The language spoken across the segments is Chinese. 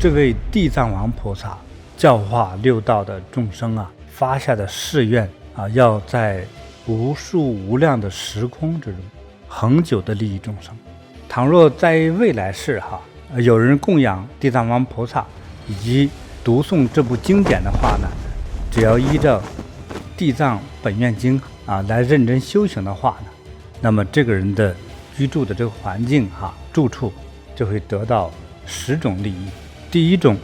这位地藏王菩萨教化六道的众生啊，发下的誓愿啊，要在无数无量的时空之中，恒久的利益众生。倘若在未来世有人供养地藏王菩萨以及读诵这部经典的话呢，只要依照地藏本愿经来认真修行的话呢，那么这个人的居住的这个环境住处就会得到10种利益。第一种，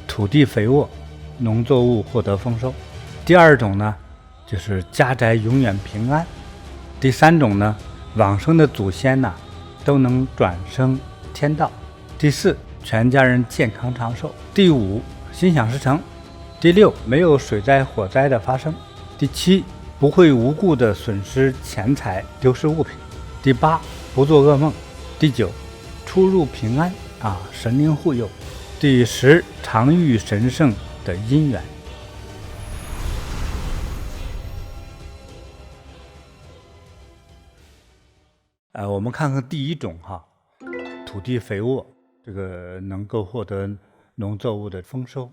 土地肥沃，农作物获得丰收。第二种呢，就是家宅永远平安。第三种呢，往生的祖先都能转生天道。第四，全家人健康长寿。第五，心想事成。第六，没有水灾火灾的发生。第七，不会无故的损失钱财，丢失物品。第八，不做噩梦。第九，出入平安神灵护佑。第10，常遇神圣的因缘。我们看看第一种土地肥沃，这个能够获得农作物的丰收。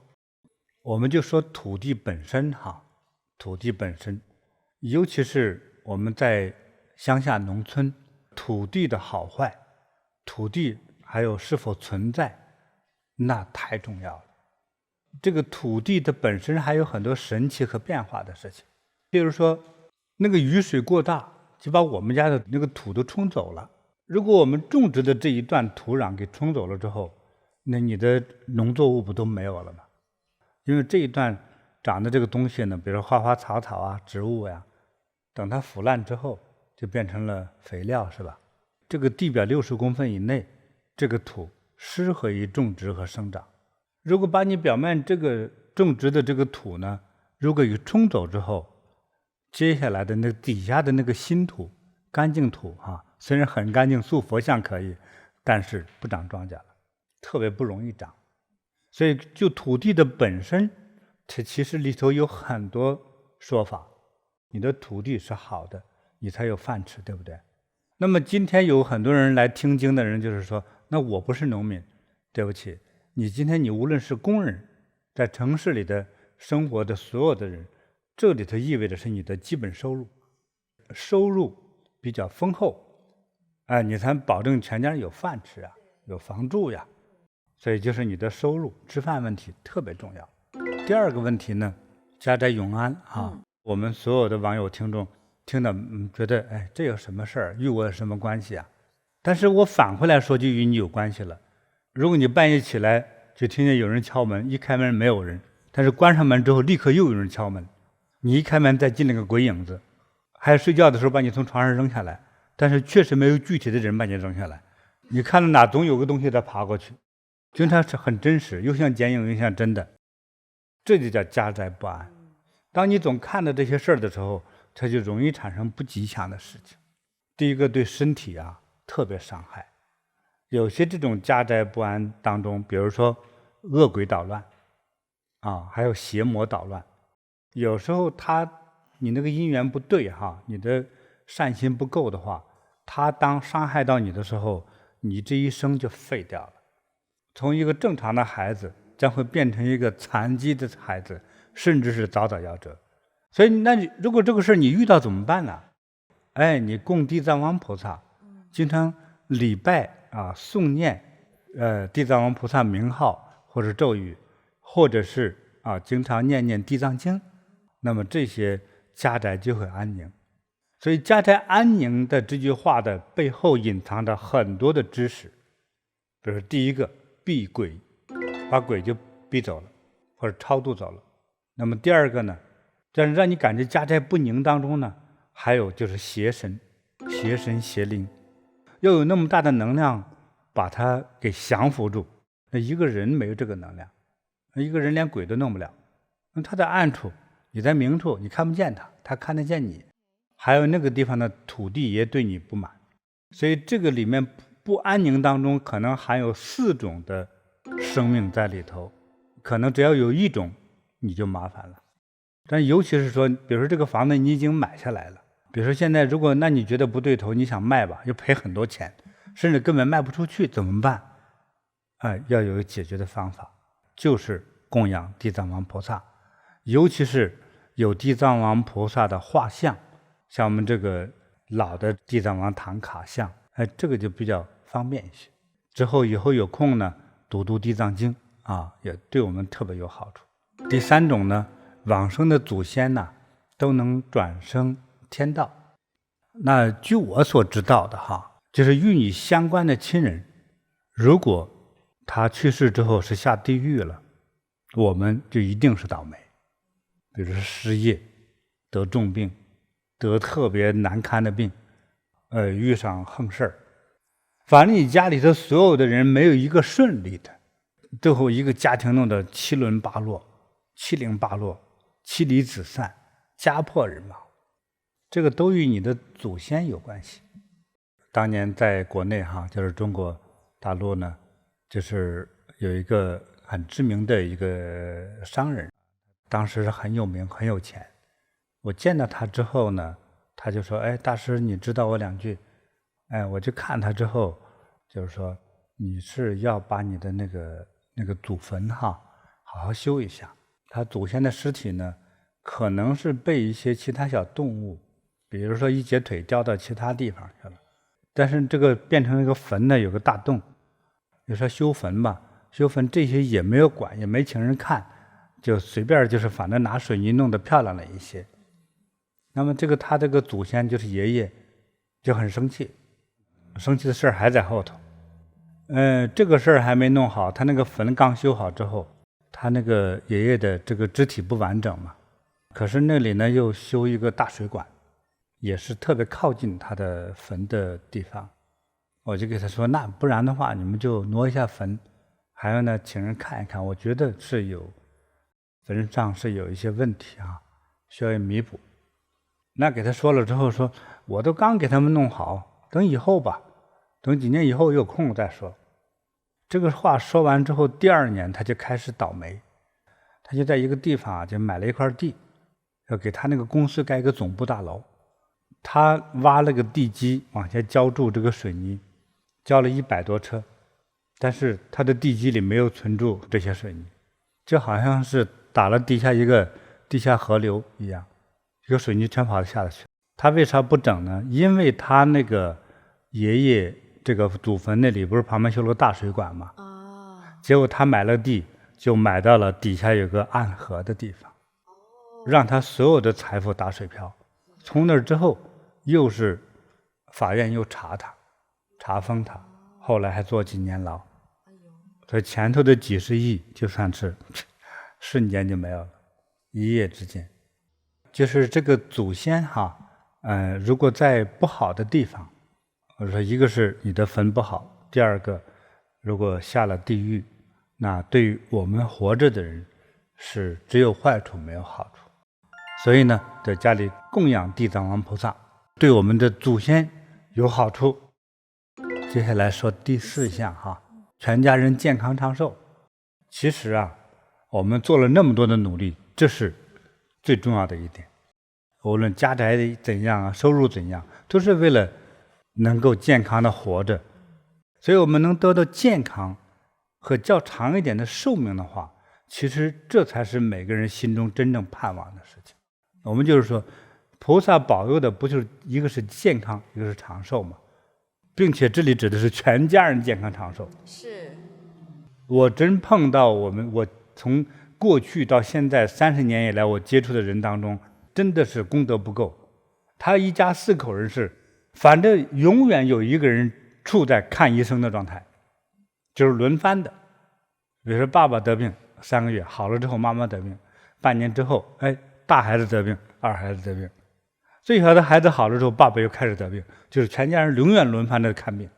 我们就说土地本身土地本身，尤其是我们在乡下农村，土地的好坏，土地还有是否存在，那太重要了。这个土地的本身还有很多神奇和变化的事情，比如说那个雨水过大，就把我们家的那个土都冲走了。如果我们种植的这一段土壤给冲走了之后，那你的农作物不都没有了吗？因为这一段长的这个东西呢，比如说花花草草植物等它腐烂之后就变成了肥料，是吧？这个地表60公分以内，这个土适合于种植和生长。如果把你表面这个种植的这个土呢，如果给冲走之后，接下来的那底下的那个新土，干净土虽然很干净，塑佛像可以，但是不长庄稼了，特别不容易长。所以就土地的本身，它其实里头有很多说法。你的土地是好的，你才有饭吃，对不对？那么今天有很多人来听经的人就是说，那我不是农民，对不起，你今天你无论是工人，在城市里的生活的所有的人，这里头意味着是你的基本收入，收入比较丰厚，你才保证全家人有饭吃有房住所以就是你的收入吃饭问题特别重要。第二个问题呢，家宅永安我们所有的网友听众听了觉得这有什么事儿，与我有什么关系但是我反回来说就与你有关系了。如果你半夜起来就听见有人敲门，一开门没有人，但是关上门之后立刻又有人敲门，你一开门再进了个鬼影子，还有睡觉的时候把你从床上扔下来，但是确实没有具体的人把你扔下来，你看到哪总有个东西在爬过去，经常是很真实，又像剪影又像真的，这就叫家宅不安。当你总看到这些事儿的时候，它就容易产生不吉祥的事情。第一个，对身体特别伤害。有些这种家宅不安当中，比如说恶鬼捣乱还有邪魔捣乱，有时候你那个因缘不对你的善心不够的话，他当伤害到你的时候，你这一生就废掉了。从一个正常的孩子将会变成一个残疾的孩子，甚至是早早夭折。所以如果这个事你遇到怎么办呢？你供地藏王菩萨，经常礼拜诵念地藏王菩萨名号或者咒语，或者是经常念念地藏经，那么这些家宅就会安宁。所以家宅安宁的这句话的背后隐藏着很多的知识。比如第一个，避鬼，把鬼就逼走了或者超度走了。那么第二个呢，让你感觉家宅不宁当中呢，还有就是邪神邪灵，要有那么大的能量把它给降服住。那一个人没有这个能量，一个人连鬼都弄不了，那他在暗处，你在明处，你看不见他，他看得见你。还有那个地方的土地也对你不满，所以这个里面不安宁当中可能含有4种的生命在里头，可能只要有一种你就麻烦了。但尤其是说，比如说这个房子你已经买下来了，比如说现在如果那你觉得不对头，你想卖吧，又赔很多钱，甚至根本卖不出去，怎么办？要有解决的方法。就是供养地藏王菩萨，尤其是有地藏王菩萨的画像，像我们这个老的地藏王唐卡像，这个就比较方便一些。之后以后有空呢，读读地藏经也对我们特别有好处。第三种呢，往生的祖先呢都能转生天道。那据我所知道的就是与你相关的亲人，如果他去世之后是下地狱了，我们就一定是倒霉。比如说失业、得重病、得特别难堪的病，遇上横事儿，反正你家里头所有的人没有一个顺利的，最后一个家庭弄得七零八落、妻离子散、家破人亡，这个都与你的祖先有关系。当年在国内就是中国大陆呢，就是有一个很知名的一个商人，当时很有名很有钱。我见到他之后呢，他就说：“大师，你知道我2句？”我就看他之后，就是说你是要把你的那个祖坟好好修一下。他祖先的尸体呢，可能是被一些其他小动物，比如说一截腿掉到其他地方去了，但是这个变成一个坟呢，有个大洞。你说修坟吧，修坟这些也没有管，也没请人看，就随便就是反正拿水泥弄得漂亮了一些。那么他这个祖先就是爷爷，就很生气的事儿还在后头。这个事儿还没弄好，他那个坟刚修好之后，他那个爷爷的这个肢体不完整嘛，可是那里呢又修一个大水管，也是特别靠近他的坟的地方。我就给他说，那不然的话你们就挪一下坟，还有呢请人看一看，我觉得是有坟上是有一些问题需要弥补。那给他说了之后说，我都刚给他们弄好，等以后吧，等几年以后有空再说。这个话说完之后，第2年他就开始倒霉。他就在一个地方就买了一块地，要给他那个公司盖一个总部大楼。他挖了个地基往下浇筑这个水泥，浇了100多车，但是他的地基里没有存住这些水泥，就好像是打了底下一个地下河流一样，这个水泥全跑下了去。他为啥不整呢？因为他那个爷爷这个祖坟那里不是旁边修了个大水管吗？结果他买了地，就买到了底下有个暗河的地方，让他所有的财富打水漂。从那之后，又是法院又查封他，后来还坐几年牢。所以前头的几十亿就算是瞬间就没有了，一夜之间。就是这个祖先如果在不好的地方，我说一个是你的坟不好，第二个如果下了地狱，那对于我们活着的人是只有坏处没有好处。所以呢，在家里供养地藏王菩萨，对我们的祖先有好处。接下来说第4项全家人健康长寿。其实我们做了那么多的努力，这是最重要的一点。无论家宅怎样收入怎样，都是为了能够健康的活着。所以我们能得到健康和较长一点的寿命的话，其实这才是每个人心中真正盼望的事情。我们就是说，菩萨保佑的不就是一个是健康，一个是长寿吗？并且这里指的是全家人健康长寿。是。我真碰到我从过去到现在30年以来我接触的人当中，真的是功德不够。他一家4口人是，反正永远有一个人处在看医生的状态，就是轮番的。比如说爸爸得病3个月好了之后，妈妈得病，半年之后大孩子得病，二孩子得病，最小的孩子好了之后，爸爸又开始得病，就是全家人永远轮番的看病。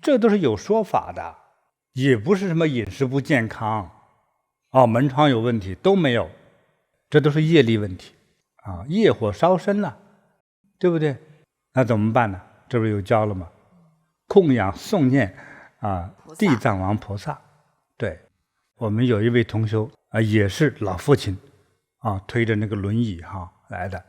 这都是有说法的，也不是什么饮食不健康门窗有问题，都没有，这都是业力问题业火烧身了，对不对？那怎么办呢？这不是有教了吗？供养诵念地藏王菩萨。对，我们有一位同修也是老父亲推着那个轮椅来的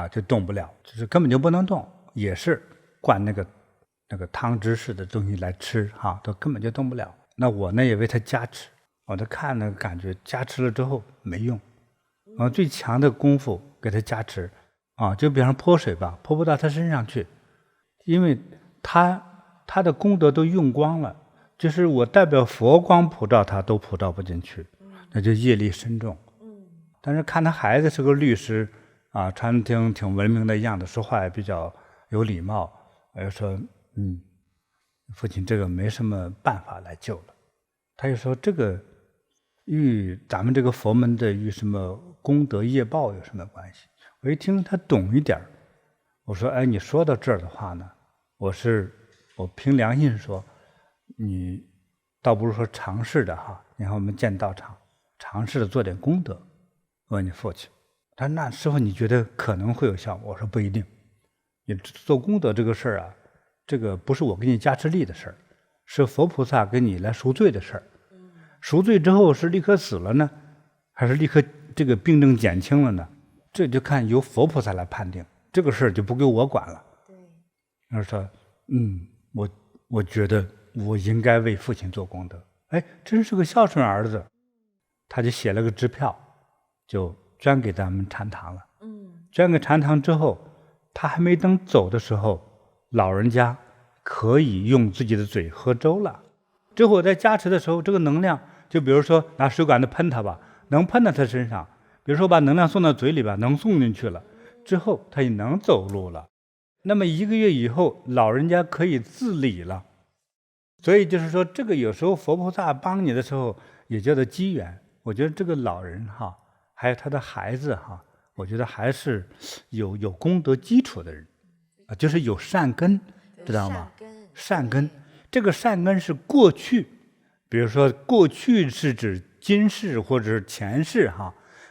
就动不了，就是根本就不能动，也是灌那个汤汁式的东西来吃都根本就动不了。那我呢也为他加持，我都看那个感觉加持了之后没用，最强的功夫给他加持就比方泼水吧，泼不到他身上去，因为他的功德都用光了，就是我代表佛光普照他都普照不进去，那就业力深重。但是看他孩子是个律师穿挺文明的样子，说话也比较有礼貌，我就说父亲这个没什么办法来救了。他就说这个与咱们这个佛门的与什么功德业报有什么关系？我一听他懂一点，我说你说到这儿的话呢，我凭良心说，你倒不是说尝试的你看我们建道场尝试着做点功德，问你父亲。他说那师父你觉得可能会有效果？我说不一定，你做功德这个事儿这个不是我给你加持力的事儿，是佛菩萨给你来赎罪的事儿。赎罪之后是立刻死了呢，还是立刻这个病症减轻了呢？这就看由佛菩萨来判定，这个事儿就不归我管了。对，他说我觉得我应该为父亲做功德。真是个孝顺儿子，他就写了个支票，就捐给咱们禅堂了。捐给禅堂之后，他还没等走的时候，老人家可以用自己的嘴喝粥了。之后在加持的时候，这个能量就比如说拿水管子喷他吧，能喷到他身上，比如说把能量送到嘴里吧，能送进去了，之后他也能走路了。那么1个月以后，老人家可以自理了。所以就是说，这个有时候佛菩萨帮你的时候也叫做机缘。我觉得这个老人还有他的孩子我觉得还是有功德基础的人就是有善根，知道吗？善根，这个善根是过去，比如说过去是指今世或者是前世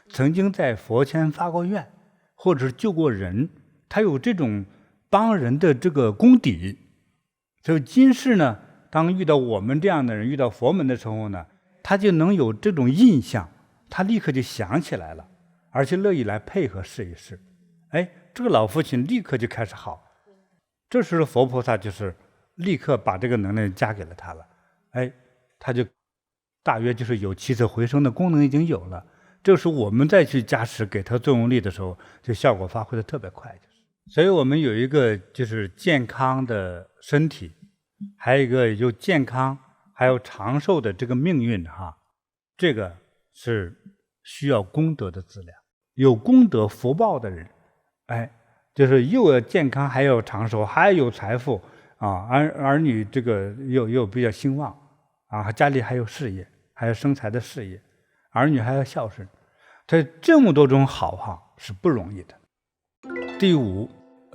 曾经在佛前发过愿，或者是救过人，他有这种帮人的这个功底。所以今世呢，当遇到我们这样的人，遇到佛门的时候呢，他就能有这种印象，他立刻就想起来了，而且乐意来配合试一试。这个老父亲立刻就开始好，这时候佛菩萨就是立刻把这个能量加给了他了。他就大约就是有起死回生的功能已经有了。这时候我们再去加持给他作用力的时候，就效果发挥的特别快。所以我们有一个就是健康的身体，还有一个有健康还有长寿的这个命运这个是需要功德的资粮。有功德福报的人就是又有健康还有长寿还有财富儿女这个又比较兴旺家里还有事业，还有生财的事业，儿女还要孝顺，他这么多种好是不容易的。第5，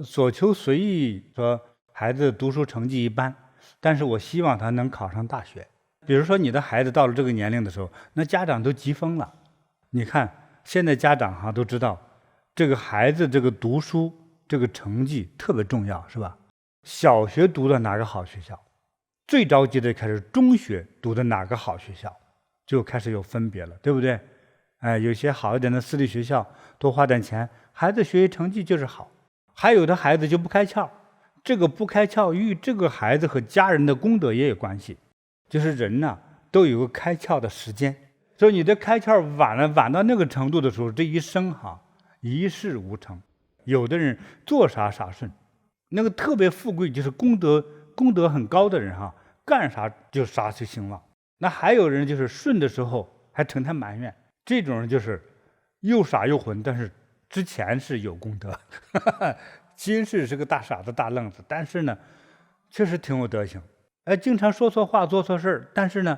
所求随意，说孩子读书成绩一般，但是我希望他能考上大学。比如说你的孩子到了这个年龄的时候，那家长都急疯了。你看现在家长都知道这个孩子这个读书这个成绩特别重要，是吧？小学读的哪个好学校，最着急的开始中学读的哪个好学校，就开始有分别了，对不对？有些好一点的私立学校多花点钱，孩子学习成绩就是好。还有的孩子就不开窍，这个不开窍与这个孩子和家人的功德也有关系。就是人都有个开窍的时间，所以你的开窍晚到那个程度的时候，这一生一事无成。有的人做啥啥顺，那个特别富贵就是功德很高的人干啥就啥就兴旺。那还有人就是顺的时候还成天埋怨，这种人就是又傻又混，但是之前是有功德今世是个大傻子大愣子，但是呢确实挺有德行，经常说错话做错事，但是呢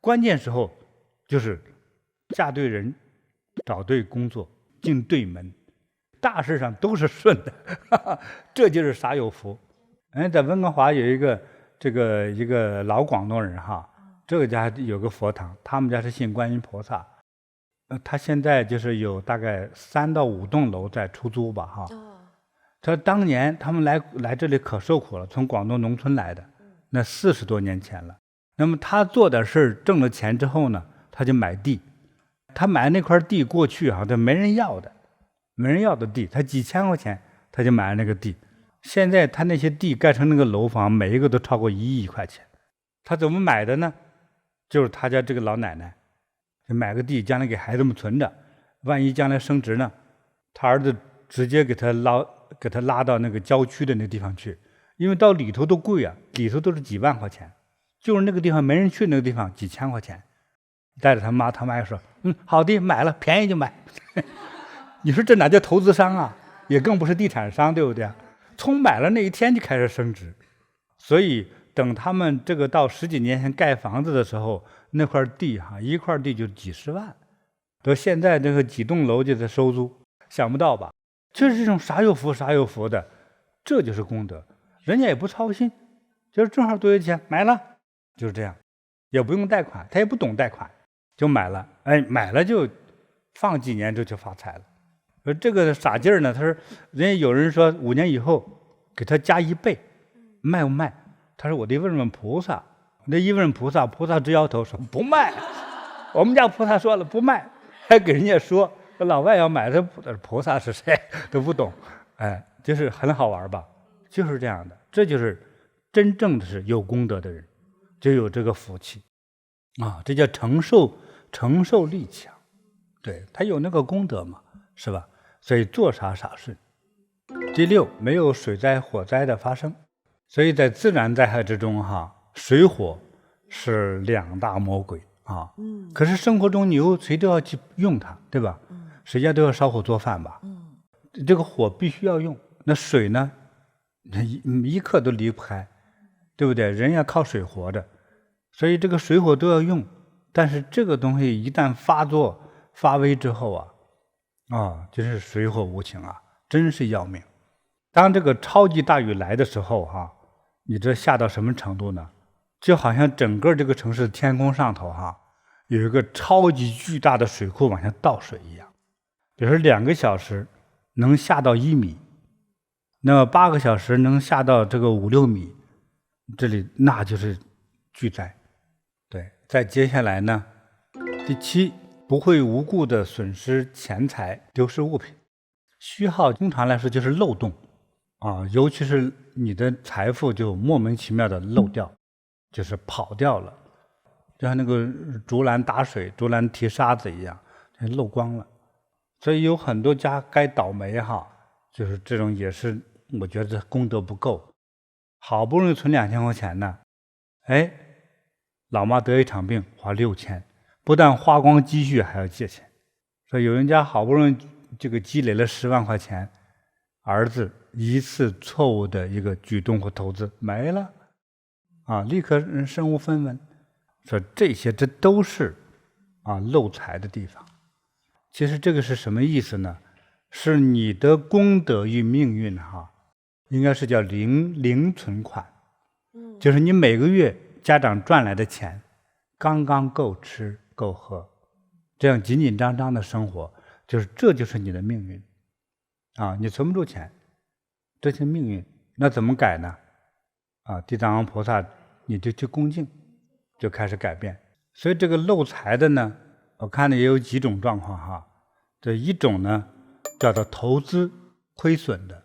关键时候就是嫁对人，找对工作，进对门，大事上都是顺的这就是傻有福。在温哥华有一个老广东人这个家有个佛堂，他们家是信观音菩萨，他现在就是有大概3到5栋楼在出租吧他当年他们来这里可受苦了，从广东农村来的，那40多年前了。那么他做点事挣了钱之后呢，他就买地，他买那块地过去他没人要的地，他几千块钱他就买了那个地。现在他那些地盖成那个楼房，每一个都超过1亿块钱。他怎么买的呢？就是他家这个老奶奶就买个地，将来给孩子们存着，万一将来升值呢，他儿子直接给他拉到那个郊区的那个地方去，因为到里头都贵啊，里头都是几万块钱，就是那个地方没人去那个地方几千块钱，带着他妈也说，好的，买了，便宜就买。你说这哪叫投资商啊？也更不是地产商，对不对？从买了那一天就开始升值，所以等他们这个到10几年前盖房子的时候，那块地一块地就几十万，到现在这个几栋楼就在收租，想不到吧？就是这种啥有福的，这就是功德。人家也不操心，就是正好多少钱买了，就是这样，也不用贷款，他也不懂贷款，就买了。买了就放几年就发财了。这个傻劲儿呢，他说人家有人说5年以后给他加1倍，卖不卖？他说我得问问菩萨。那一问菩萨直摇头说不卖。我们家菩萨说了不卖，还给人家说老外要买，他菩萨是谁都不懂。就是很好玩吧？就是这样的，这就是真正的是有功德的人，就有这个福气啊，这叫承受力强。对，他有那个功德嘛，是吧？所以做啥顺。第6，没有水灾火灾的发生。所以在自然灾害之中水火是2大魔鬼啊。可是生活中谁都要去用它，对吧？谁家都要烧火做饭吧。这个火必须要用，那水呢，一刻都离不开，对不对？人要靠水活着，所以这个水火都要用。但是这个东西一旦发威之后真是水火无情啊，真是要命。当这个超级大雨来的时候你这下到什么程度呢？就好像整个这个城市的天空上头有一个超级巨大的水库往下倒水一样。比如说2个小时能下到1米，那么8个小时能下到这个5、6米，这里那就是巨灾。对，再接下来呢，第7，不会无故的损失钱财，丢失物品。虚耗通常来说就是漏洞尤其是你的财富就莫名其妙的漏掉，就是跑掉了，就像那个竹篮打水，竹篮提沙子一样，漏光了。所以有很多家该倒霉就是这种，也是我觉得功德不够，好不容易存2000块钱呢，老妈得一场病花6000，不但花光积蓄还要借钱。所以有人家好不容易这个积累了10万块钱，儿子一次错误的一个举动或投资没了立刻身无分文。说这都是漏财的地方。其实这个是什么意思呢？是你的功德与命运应该是叫零存款，就是你每个月家长赚来的钱刚刚够吃够喝，这样紧紧张张的生活，这就是你的命运你存不住钱，这是命运。那怎么改呢？地藏王菩萨你就去恭敬，就开始改变。所以这个漏财的呢，我看的也有几种状况这一种呢叫做投资亏损的。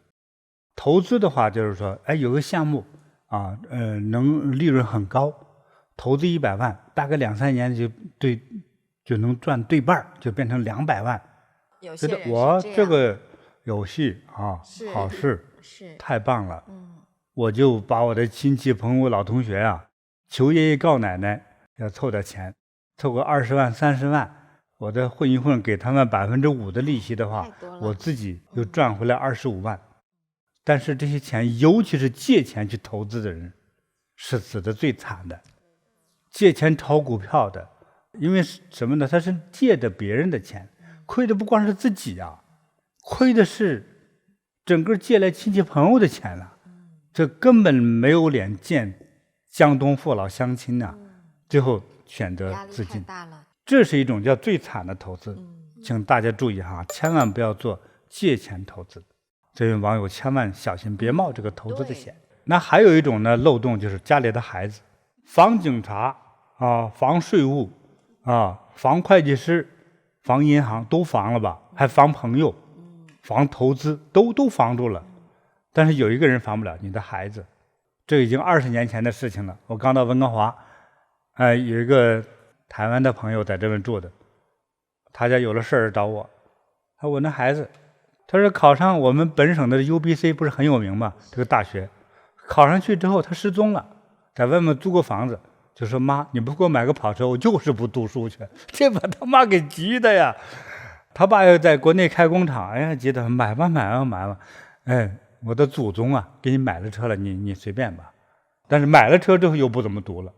投资的话就是说有个项目能利润很高，投资100万，大概2、3年就能赚对半，就变成200万。有些人是我这样这个有戏好事太棒了。我就把我的亲戚朋友老同学求爷爷告奶奶要凑点钱，凑个20万30万，我再混一混，给他们5%的利息的话，我自己又赚回来25万。但是这些钱，尤其是借钱去投资的人，是死的最惨的。借钱炒股票的，因为什么呢？他是借的别人的钱，亏的不光是自己亏的是整个借来亲戚朋友的钱了。这根本没有脸见江东父老乡亲最后选择自尽。这是一种叫最惨的投资。请大家注意千万不要做借钱投资。这位网友千万小心，别冒这个投资的险。那还有一种呢漏洞，就是家里的孩子防警察防税务防会计师，防银行都防了吧，还防朋友，防投资都防住了。但是有一个人防不了，你的孩子。这已经20年前的事情了。我刚到温哥华有一个台湾的朋友在这边住的，他家有了事儿找我，他说我那孩子，他说考上我们本省的 UBC 不是很有名吗？这个大学考上去之后他失踪了，在外面租个房子，就说妈，你不给我买个跑车，我就是不读书去。这把他妈给急的呀！他爸又在国内开工厂，哎呀，急得买吧买吧买吧，哎，我的祖宗啊，给你买了车了，你随便吧。但是买了车之后又不怎么读了，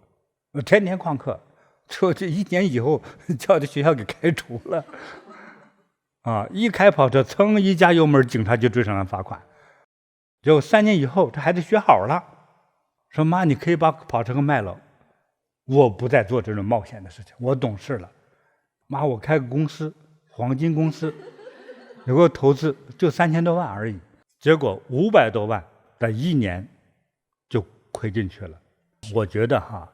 天天旷课，说这1年以后叫这学校给开除了。啊！一开跑车，噌一加油门，警察就追上来罚款。结果3年以后，这孩子学好了，说妈，你可以把跑车给卖了，我不再做这种冒险的事情，我懂事了。妈，我开个公司，黄金公司，有个投资就3000多万而已，结果500多万在1年就亏进去了。我觉得哈，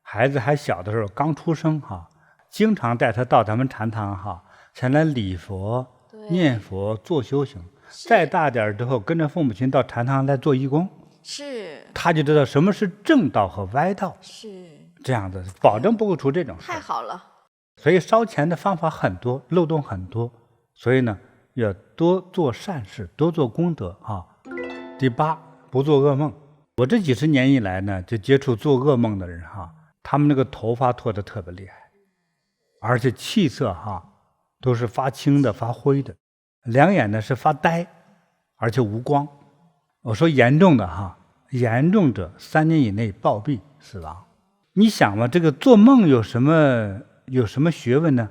孩子还小的时候，刚出生哈，经常带他到咱们禅堂哈。前来礼佛、念佛、做修行，再大点之后，跟着父母亲到禅堂来做义工，是，他就知道什么是正道和歪道，是这样的，保证不会出这种事。太好了。所以烧钱的方法很多，漏洞很多，所以呢，要多做善事，多做功德啊。第8，不做噩梦。我这几十年以来呢，就接触做噩梦的人哈，他们那个头发脱得特别厉害，而且气色哈。都是发青的、发灰的，两眼呢是发呆，而且无光。我说严重的哈，严重者3年以内暴毙死亡。你想嘛，这个做梦有什么学问呢？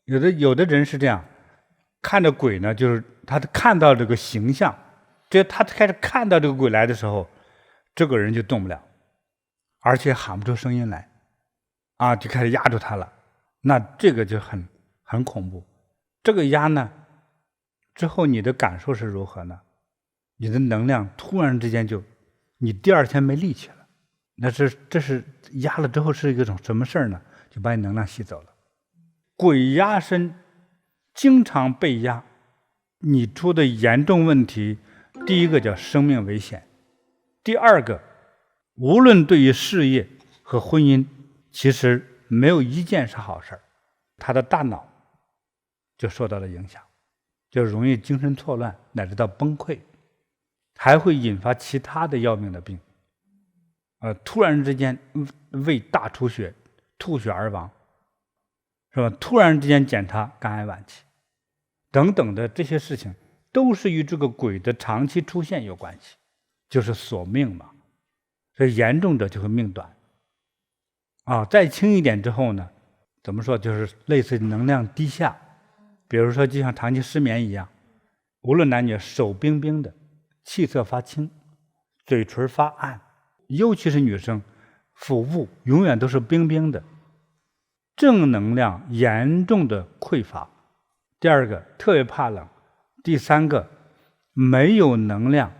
有的人是这样，看着鬼呢，就是他看到这个形象，这他开始看到这个鬼来的时候，这个人就动不了，而且喊不出声音来，啊，就开始压住他了。那这个就很恐怖。这个压呢之后你的感受是如何呢？你的能量突然之间你第2天没力气了，那这是压了之后是一种什么事儿呢？就把你能量吸走了。鬼压身经常被压，你出的严重问题，第一个叫生命危险，第2个无论对于事业和婚姻，其实没有一件是好事儿，他的大脑就受到了影响，就容易精神错乱，乃至到崩溃，还会引发其他的要命的病，突然之间胃大出血，吐血而亡，是吧？突然之间检查肝癌晚期，等等的这些事情，都是与这个鬼的长期出现有关系，就是索命嘛。所以严重者就会命短，再轻一点之后呢，怎么说，就是类似能量低下。比如说就像长期失眠一样，无论男女，手冰冰的，气色发青，嘴唇发暗，尤其是女生，腹部永远都是冰冰的，正能量严重的匮乏。第2个特别怕冷，第3个没有能量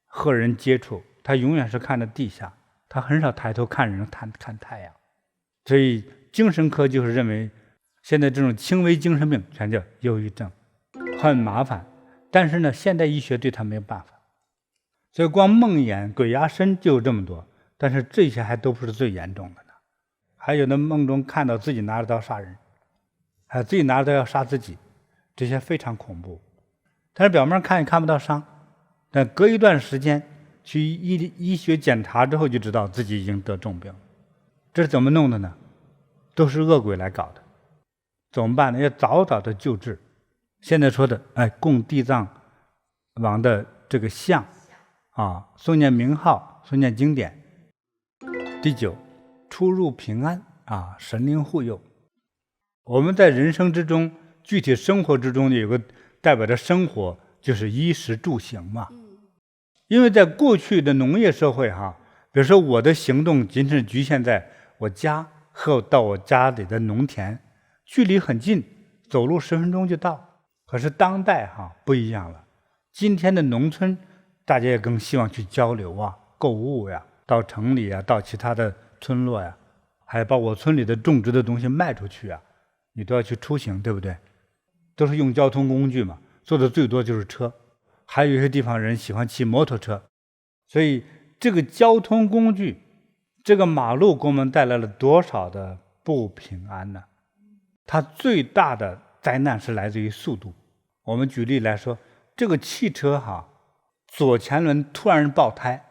和人接触，他永远是看着地下，他很少抬头看人看太阳。所以精神科就是认为现在这种轻微精神病全叫忧郁症，很麻烦，但是呢现代医学对他没有办法。所以光梦魇、鬼压身就有这么多，但是这些还都不是最严重的呢。还有的梦中看到自己拿着刀杀人，还有自己拿着刀要杀自己，这些非常恐怖。但是表面看也看不到伤，但隔一段时间去医学检查之后就知道自己已经得重病。这是怎么弄的呢？都是恶鬼来搞的。怎么办呢？要早早的救治。现在说的供地藏王的这个像诵念名号，诵念经典。第9，出入平安神灵护佑。我们在人生之中，具体生活之中有个代表着生活，就是衣食住行嘛。因为在过去的农业社会比如说我的行动仅是局限在我家和到我家里的农田，距离很近，走路10分钟就到。可是当代不一样了，今天的农村大家也更希望去交流购物呀，到城里到其他的村落呀，还把我村里的种植的东西卖出去你都要去出行，对不对？都是用交通工具嘛，坐的最多就是车，还有一些地方人喜欢骑摩托车。所以这个交通工具，这个马路给我们带来了多少的不平安呢？它最大的灾难是来自于速度。我们举例来说，这个汽车左前轮突然爆胎，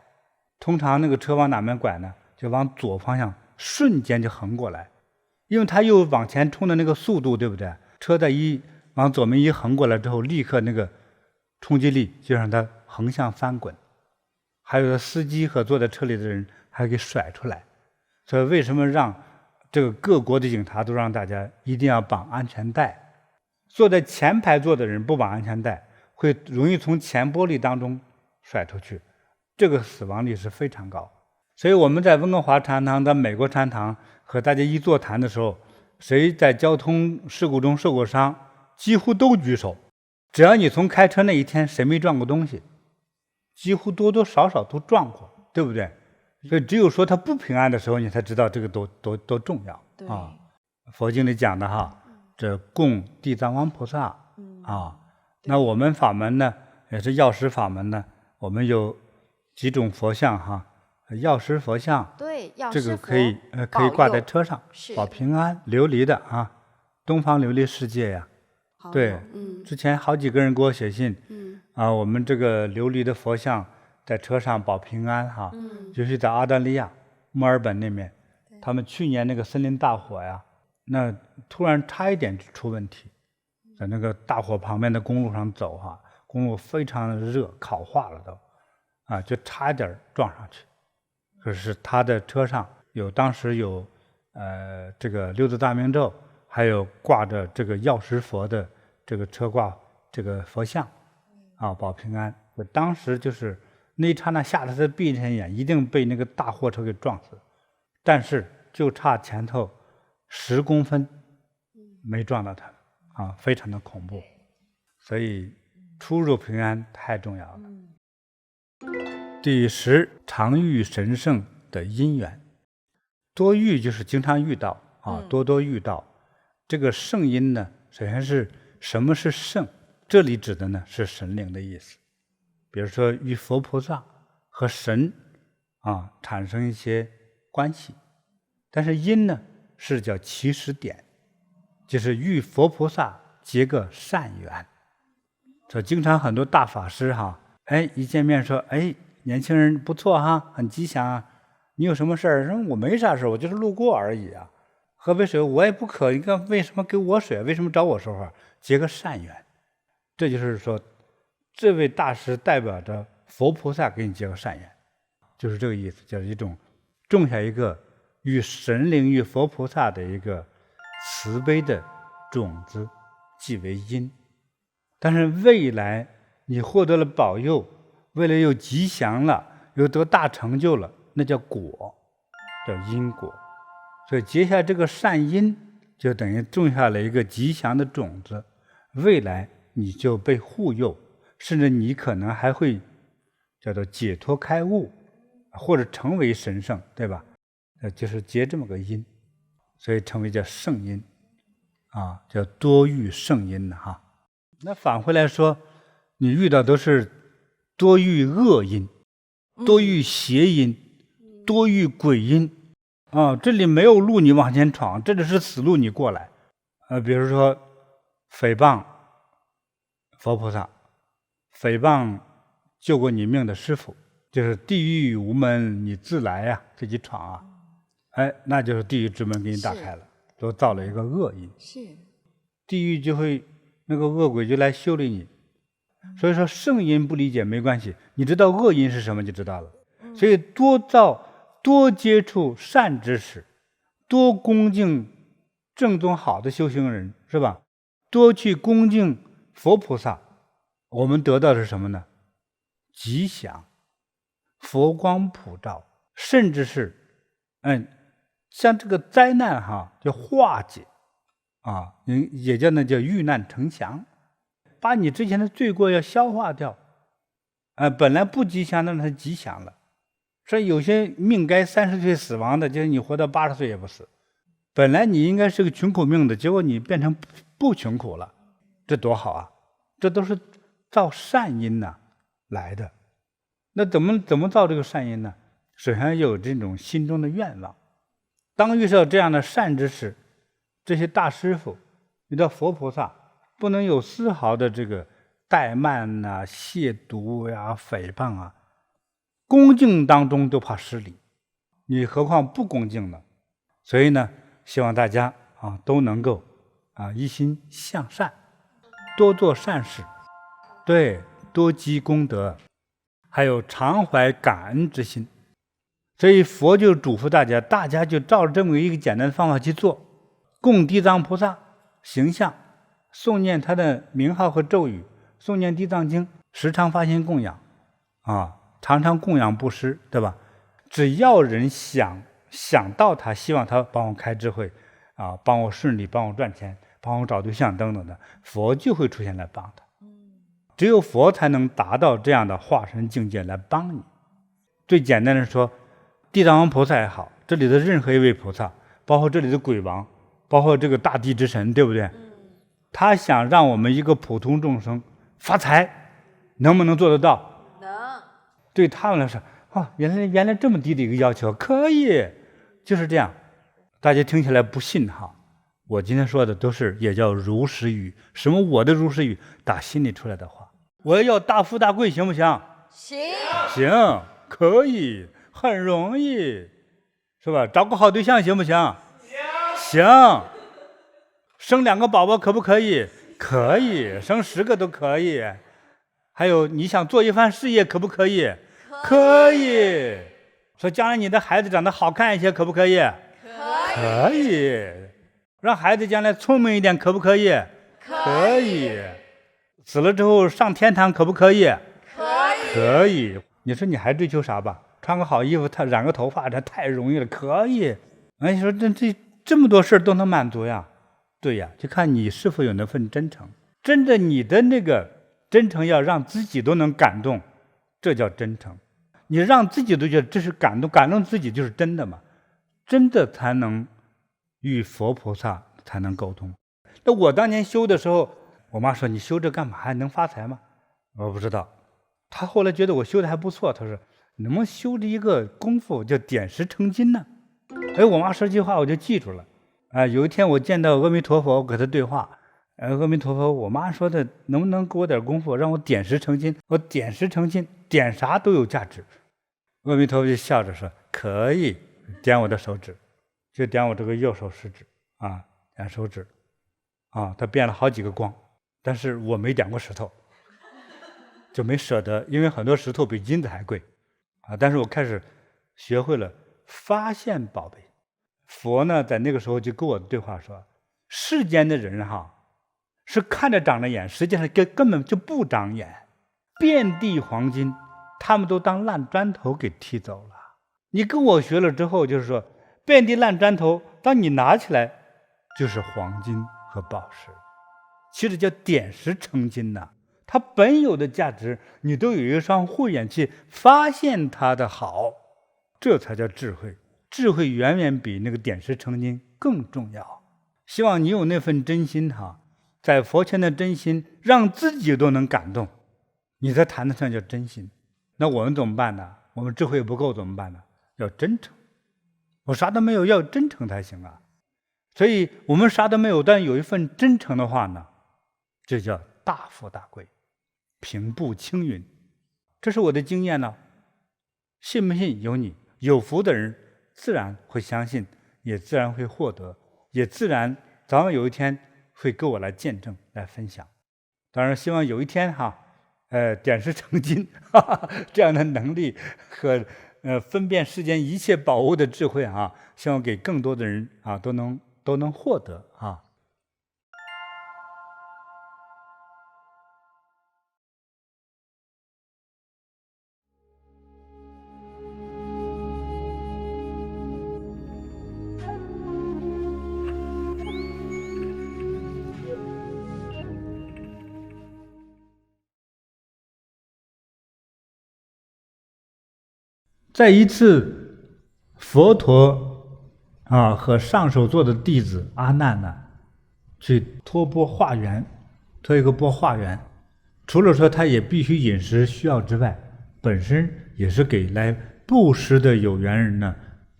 通常那个车往哪边拐呢？就往左方向瞬间就横过来，因为它又往前冲的那个速度，对不对？车在往左面一横过来之后，立刻那个冲击力就让它横向翻滚，还有司机和坐在车里的人还给甩出来。所以为什么让这个各国的警察都让大家一定要绑安全带？坐在前排坐的人不绑安全带，会容易从前玻璃当中甩出去，这个死亡率是非常高。所以我们在温哥华禅堂、在美国禅堂和大家一座谈的时候，谁在交通事故中受过伤，几乎都举手。只要你从开车那一天谁没撞过东西，几乎多多少少都撞过，对不对？所以只有说他不平安的时候，你才知道这个多重要啊！佛经里讲的这供地藏王菩萨那我们法门呢，也是药师法门呢，我们有几种佛像药师佛像，对，药这师佛个可以挂在车上，是保平安，琉璃的东方琉璃世界呀。对，之前好几个人给我写信，我们这个琉璃的佛像在车上保平安尤其在澳大利亚墨尔本那边，他们去年那个森林大火呀，那突然差一点就出问题，在那个大火旁边的公路上走公路非常的热，烤化了都就差一点撞上去。可是他的车上当时有这个六字大明咒，还有挂着这个药师佛的这个车挂这个佛像保平安。我当时就是那一刹那吓得他闭上眼，一定被那个大货车给撞死，但是就差前头10公分没撞到他非常的恐怖。所以出入平安太重要了。第10，常遇神圣的因缘。多遇就是经常遇到多遇到。这个圣因呢，首先是什么是圣？这里指的呢是神灵的意思。比如说与佛菩萨和神产生一些关系。但是因呢是叫起始点，就是与佛菩萨结个善缘。这经常很多大法师一见面说年轻人不错很吉祥你有什么事儿？说我没啥事，我就是路过而已喝杯水我也不渴，你看为什么给我水？为什么找我说话？结个善缘。这就是说这位大师代表着佛菩萨给你结个善缘，就是这个意思，就是一种种下一个与神灵与佛菩萨的一个慈悲的种子，即为因。但是未来你获得了保佑，未来又吉祥了，又得大成就了，那叫果，叫因果。所以结下这个善因，就等于种下了一个吉祥的种子，未来你就被护佑，甚至你可能还会叫做解脱开悟，或者成为神圣，对吧？就是结这么个因，所以称为叫圣因叫多遇圣因那反回来说，你遇到都是多遇恶因，多遇邪因，多遇鬼因这里没有路你往前闯，这里是死路你过来比如说诽谤佛菩萨，诽谤救过你命的师父，就是地狱无门你自来自己闯那就是地狱之门给你打开了，都造了一个恶因，是地狱就会那个恶鬼就来修理你。所以说圣因不理解没关系，你知道恶因是什么就知道了。所以多接触善知识，多恭敬正宗好的修行人，是吧？多去恭敬佛菩萨，我们得到的是什么呢？吉祥，佛光普照，甚至是像这个灾难叫化解也叫遇难成祥，把你之前的罪过要消化掉本来不吉祥的让它吉祥了。所以有些命该30岁死亡的，就是你活到80岁也不死，本来你应该是个穷苦命的，结果你变成不穷苦了，这多好这都是造善因来的。那怎么造这个善因呢？首先有这种心中的愿望，当遇到这样的善知识，这些大师傅遇到佛菩萨，不能有丝毫的这个怠慢呐、亵渎呀、诽谤啊。恭敬当中都怕失礼，你何况不恭敬呢？所以呢，希望大家都能够一心向善，多做善事，对，多积功德，还有常怀感恩之心。所以佛就嘱咐大家，大家就照着这么一个简单的方法去做，供地藏菩萨形象，诵念他的名号和咒语，诵念地藏经，时常发心供养常常供养布施，对吧？只要人想到他，希望他帮我开智慧帮我顺利，帮我赚钱，帮我找对象等等的，佛就会出现来帮他。只有佛才能达到这样的化身境界来帮你。最简单的说，地藏王菩萨也好，这里的任何一位菩萨，包括这里的鬼王，包括这个大地之神，对不对？他想让我们一个普通众生发财，能不能做得到？能。对他们来说，原来这么低的一个要求，可以，就是这样。大家听起来不信我今天说的都是也叫如实语。什么我的如实语？打心里出来的话。我要大富大贵，行不行？行，可以，很容易，是吧？找个好对象行不行？行。生2个宝宝可不可以？可以，生10个都可以。还有你想做一番事业可不可以？可以。说将来你的孩子长得好看一些可不可以？可以。让孩子将来聪明一点可不可以？可以。死了之后上天堂可不可以？可以。你说你还追求啥吧？穿个好衣服，染个头发，这太容易了。可以。你说这么多事都能满足呀？对呀，就看你是否有那份真诚。真的，你的那个真诚要让自己都能感动，这叫真诚。你让自己都觉得这是感动自己，就是真的嘛。真的才能与佛菩萨才能沟通。那我当年修的时候，我妈说你修这干嘛呀？能发财吗？我不知道。她后来觉得我修的还不错，她说能不能修的一个功夫叫点石成金呢？我妈说这句话我就记住了。有一天我见到阿弥陀佛，我跟他对话。阿弥陀佛，我妈说的能不能给我点功夫，让我点石成金？我点石成金，点啥都有价值。阿弥陀佛就笑着说可以，点我的手指，就点我这个右手食指点手指他变了好几个光，但是我没点过石头，就没舍得，因为很多石头比金子还贵但是我开始学会了发现宝贝。佛呢在那个时候就跟我对话说，世间的人是看着长着眼，实际上根本就不长眼，遍地黄金他们都当烂砖头给踢走了。你跟我学了之后，就是说遍地烂砖头，当你拿起来就是黄金和宝石，其实叫点石成金呐。它本有的价值，你都有一双慧眼去发现它的好，这才叫智慧。智慧远远比那个点石成金更重要。希望你有那份真心在佛前的真心，让自己都能感动，你在谈得上叫真心。那我们怎么办呢？我们智慧不够怎么办呢？要真诚。我啥都没有，要真诚才行啊。所以我们啥都没有，但有一份真诚的话呢，这叫大富大贵，平步青云。这是我的经验呢。信不信由你。有福的人自然会相信，也自然会获得，也自然早晚有一天会跟我来见证来分享。当然希望有一天点石成金这样的能力和分辨世间一切宝物的智慧希望给更多的人都能获得在一次，佛陀和上首座的弟子阿难呢，去托钵化缘，托一个钵化缘。除了说他也必须饮食需要之外，本身也是给来布施的有缘人呢，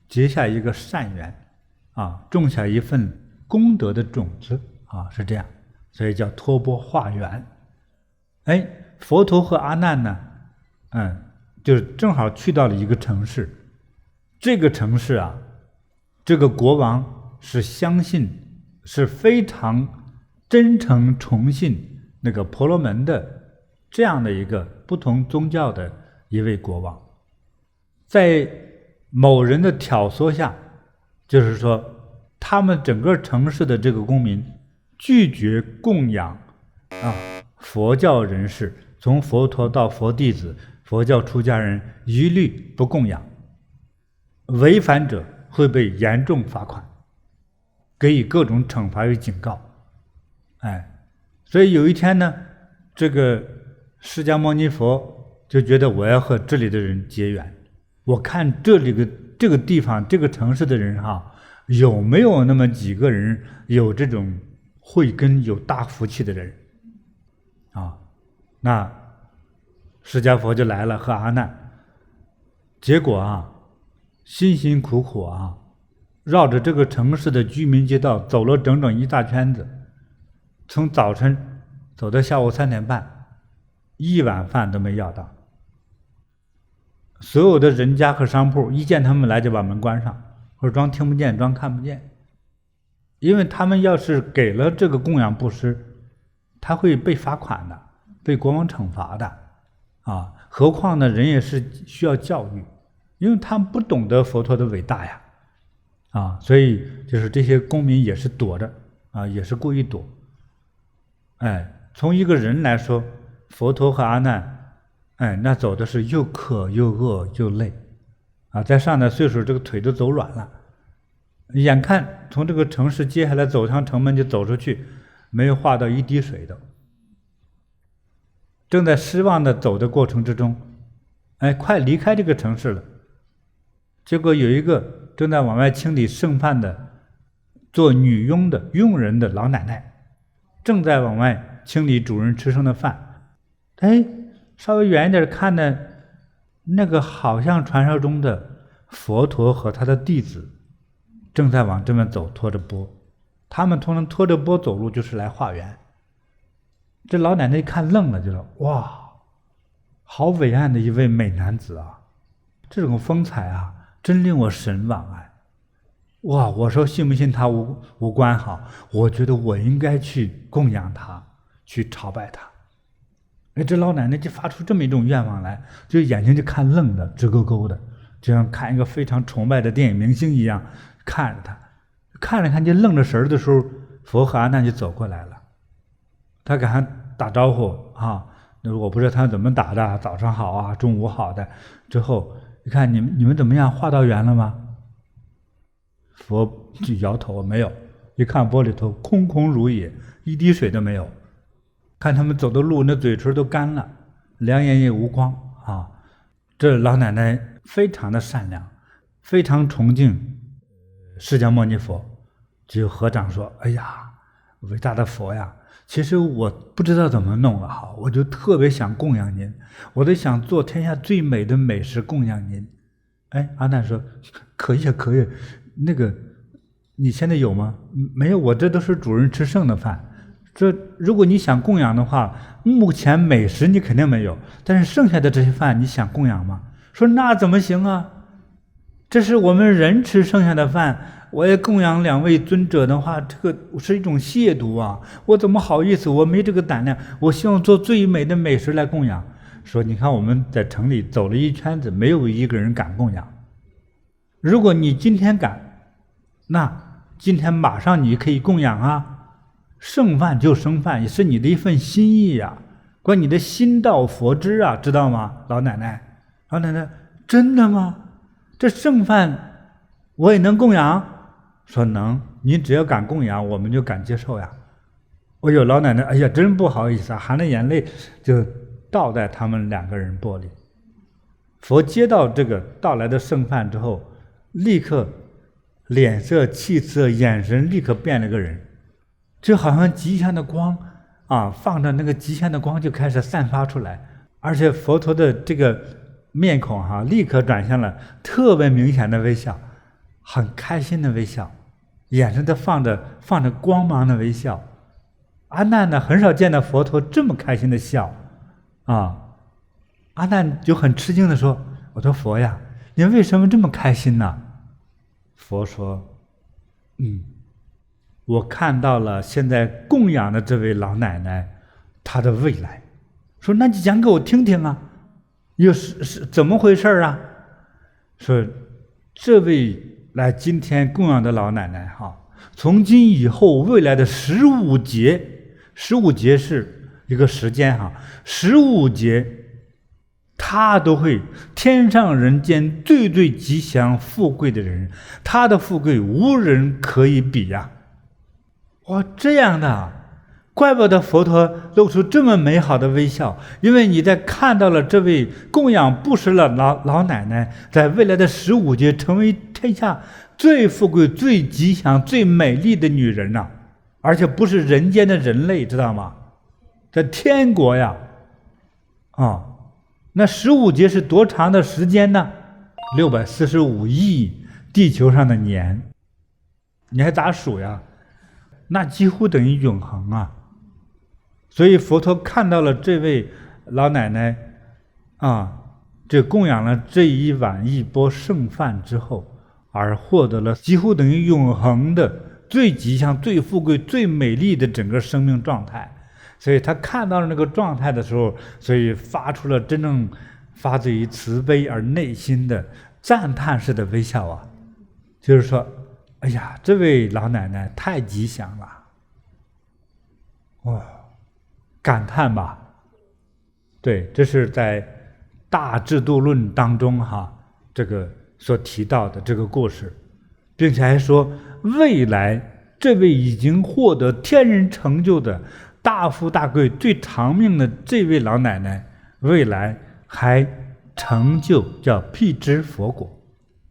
结下一个善缘种下一份功德的种子是这样，所以叫托钵化缘。佛陀和阿难呢，就是正好去到了一个城市，这个城市啊，这个国王是相信，是非常真诚崇信那个婆罗门的这样的一个不同宗教的一位国王，在某人的挑唆下，就是说他们整个城市的这个公民拒绝供养佛教人士，从佛陀到佛弟子、佛教出家人一律不供养，违反者会被严重罚款，给予各种惩罚与警告。所以有一天呢，这个释迦牟尼佛就觉得我要和这里的人结缘，我看这个地方这个城市的人有没有那么几个人有这种慧根有大福气的人那释迦佛就来了和阿难，结果辛辛苦苦绕着这个城市的居民街道走了整整一大圈子，从早晨走到下午3点半，一碗饭都没要到。所有的人家和商铺一见他们来就把门关上，或者装听不见装看不见，因为他们要是给了这个供养布施，他会被罚款的，被国王惩罚的何况呢，人也是需要教育，因为他们不懂得佛陀的伟大呀所以就是这些公民也是躲着也是故意躲。从一个人来说，佛陀和阿难那走的是又渴又饿又累在上点岁数，这个腿都走软了，眼看从这个城市接下来走上城门就走出去，没有化到一滴水的，正在失望的走的过程之中，快离开这个城市了，结果有一个正在往外清理剩饭的做女佣的佣人的老奶奶，正在往外清理主人吃剩的饭，稍微远一点看呢，那个好像传说中的佛陀和他的弟子正在往这边走，拖着钵，他们通常拖着钵走路就是来化缘。这老奶奶一看愣了，就说哇，好伟岸的一位美男子这种风采真令我神往哇！我说信不信他无关我觉得我应该去供养他，去朝拜他。这老奶奶就发出这么一种愿望来，就眼睛就看愣的，直勾勾的，就像看一个非常崇拜的电影明星一样看着他，看着看就愣着神的时候，佛和阿难就走过来了，他给他打招呼我不知道他怎么打的，早上好中午好的，之后你看你们怎么样，化到缘了吗？佛就摇头没有，一看钵里头空空如也，一滴水都没有，看他们走的路那嘴唇都干了，两眼也无光这老奶奶非常的善良，非常崇敬释迦牟尼佛，就合掌说，哎呀，伟大的佛呀，其实我不知道怎么弄了我就特别想供养您，我都想做天下最美的美食供养您。阿难说可以可以，那个你现在有吗？没有，我这都是主人吃剩的饭，这如果你想供养的话，目前美食你肯定没有，但是剩下的这些饭你想供养吗？说那怎么行这是我们人吃剩下的饭，我也供养2位尊者的话，这个是一种亵渎我怎么好意思，我没这个胆量，我希望做最美的美食来供养。说你看我们在城里走了一圈子，没有一个人敢供养，如果你今天敢，那今天马上你可以供养剩饭就剩饭，也是你的一份心意关你的心到佛知知道吗？老奶奶真的吗？这剩饭我也能供养？说能，你只要敢供养，我们就敢接受呀。老奶奶哎呀真不好意思含着眼泪就倒在他们2个人钵里。佛接到这个到来的剩饭之后，立刻脸色气色眼神立刻变了个人，就好像极限的光放着那个极限的光就开始散发出来，而且佛陀的这个面孔立刻转向了特别明显的微笑，很开心的微笑，眼神都放着光芒的微笑阿难呢，很少见到佛陀这么开心的笑，啊，阿难就很吃惊的说：“我说佛呀，您为什么这么开心呢？”佛说：“我看到了现在供养的这位老奶奶，她的未来。说那你讲给我听听啊，又是怎么回事啊？说这位来今天供养的老奶奶哈，从今以后未来的15劫是一个时间哈，15劫他都会天上人间最最吉祥富贵的人，他的富贵无人可以比呀！哇，这样的，怪不得佛陀露出这么美好的微笑，因为你在看到了这位供养布施了老奶奶，在未来的15劫成为天下最富贵、最吉祥、最美丽的女人呐、而且不是人间的人类，知道吗？在天国呀，那15劫是多长的时间呢？645亿地球上的年，你还咋数呀？那几乎等于永恒啊！所以佛陀看到了这位老奶奶这供养了这一碗一钵剩饭之后，而获得了几乎等于永恒的最吉祥、最富贵、最美丽的整个生命状态。所以他看到了那个状态的时候，所以发出了真正发自于慈悲而内心的赞叹式的微笑啊！就是说，哎呀，这位老奶奶太吉祥了，哇，感叹吧。对，这是在《大智度论》当中这个所提到的这个故事，并且还说，未来这位已经获得天人成就的大富大贵、最长命的这位老奶奶，未来还成就叫辟支佛果，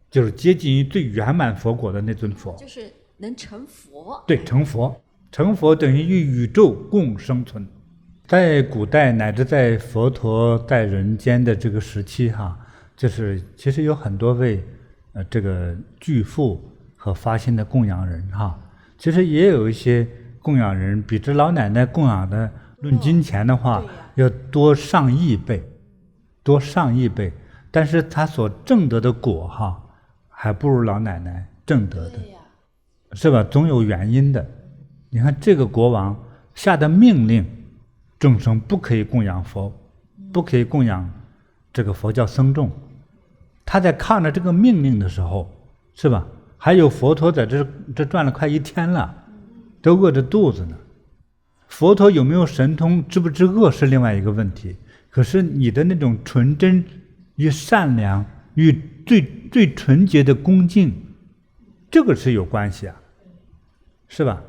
就是接近于最圆满佛果的那尊佛，就是能成佛。对，成佛，成佛等于与宇宙共生存。在古代乃至在佛陀在人间的这个时期就是其实有很多位这个巨富和发心的供养人其实也有一些供养人比这老奶奶供养的论金钱的话要多上亿倍，但是他所证得的果还不如老奶奶证得的，是吧？总有原因的。你看这个国王下的命令，众生不可以供养佛，不可以供养这个佛教僧众。他在抗着这个命令的时候，是吧？还有佛陀在这转了快1天了，都饿着肚子呢。佛陀有没有神通，知不知饿是另外一个问题。可是你的那种纯真与善良与最纯洁的恭敬，这个是有关系是吧？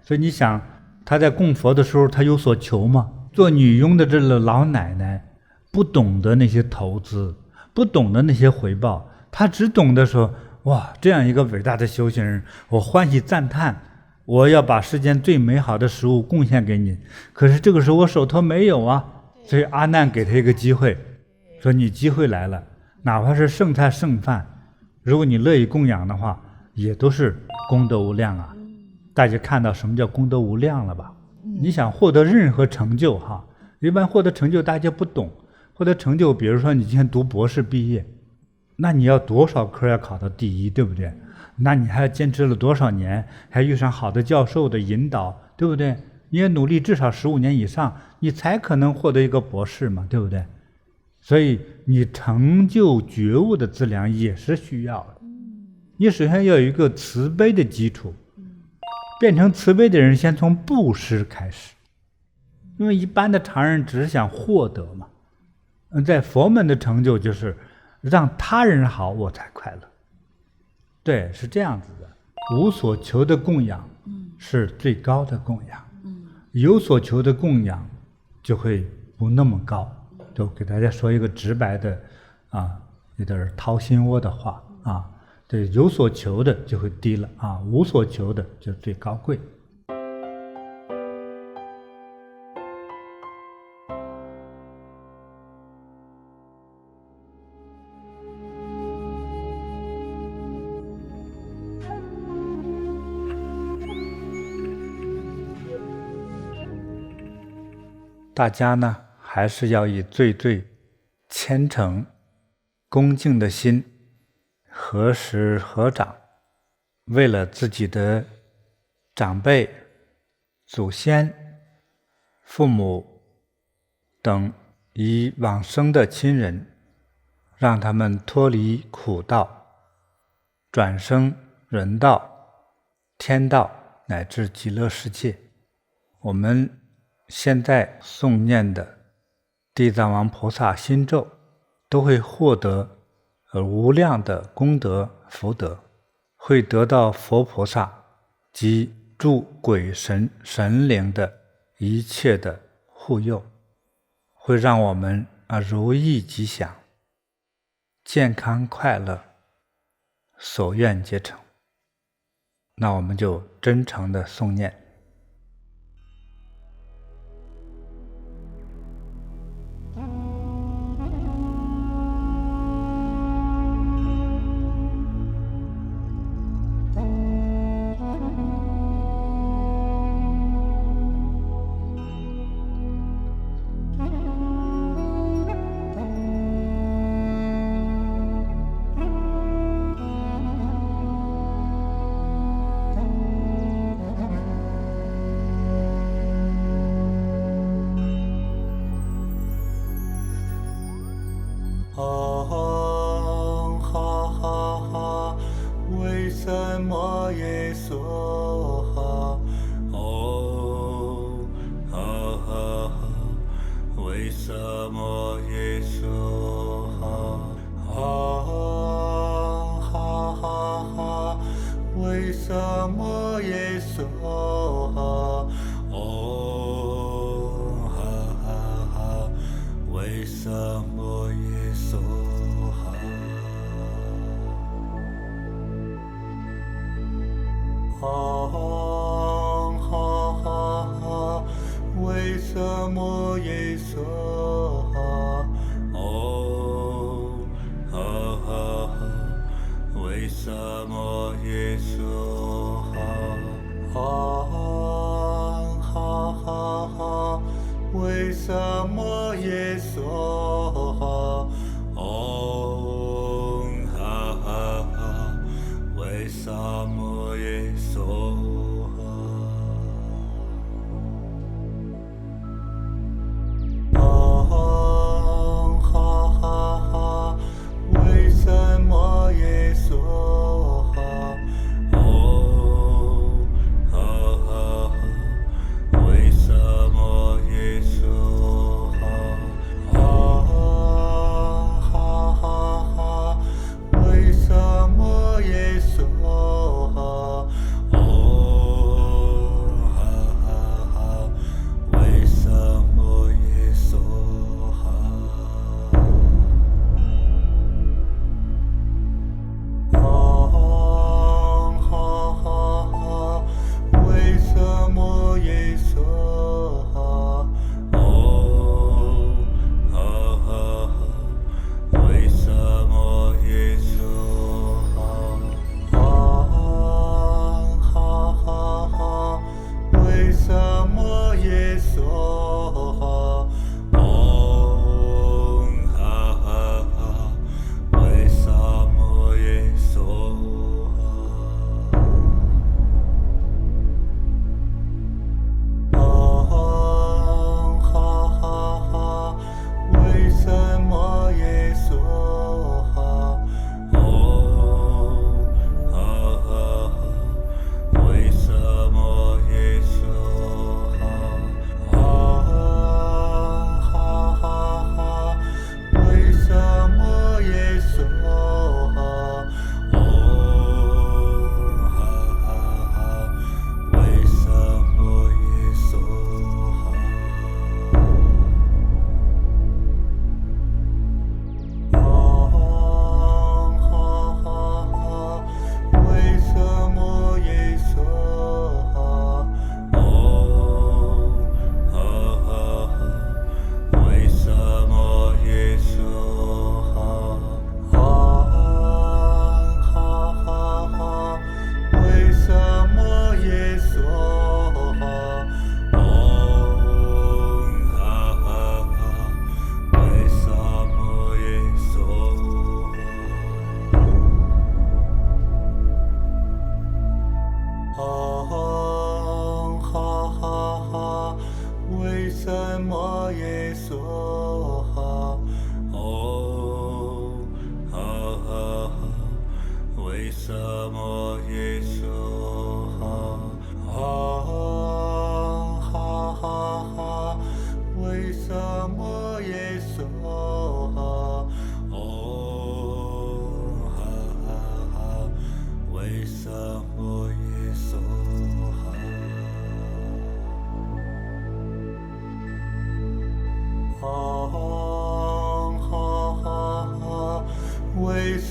所以你想，他在供佛的时候，他有所求吗？做女佣的这个老奶奶不懂得那些投资，不懂得那些回报，他只懂得说，哇，这样一个伟大的修行人，我欢喜赞叹，我要把世间最美好的食物贡献给你。可是这个时候我手头没有所以阿难给他一个机会，说你机会来了，哪怕是剩菜剩饭，如果你乐意供养的话，也都是功德无量大家看到什么叫功德无量了吧？你想获得任何成就一般获得成就大家不懂，获得成就，比如说你今天读博士毕业，那你要多少科要考到第1，对不对？那你还要坚持了多少年，还遇上好的教授的引导，对不对？你也努力至少15年以上，你才可能获得一个博士嘛，对不对？所以你成就觉悟的资粮也是需要的。你首先要有一个慈悲的基础，变成慈悲的人先从布施开始，因为一般的常人只是想获得嘛。在佛门的成就就是让他人好，我才快乐。对，是这样子的。无所求的供养是最高的供养，有所求的供养就会不那么高。就给大家说一个直白的有点掏心窝的话对，有所求的就会低了无所求的就最高贵。大家呢还是要以最虔诚、恭敬的心，合十合掌，为了自己的长辈、祖先、父母等已往生的亲人，让他们脱离苦道，转生人道、天道乃至极乐世界。我们现在诵念的地藏王菩萨心咒，都会获得无量的功德福德，会得到佛菩萨及诸鬼神神灵的一切的护佑，会让我们如意吉祥，健康快乐，所愿皆成。那我们就真诚的诵念。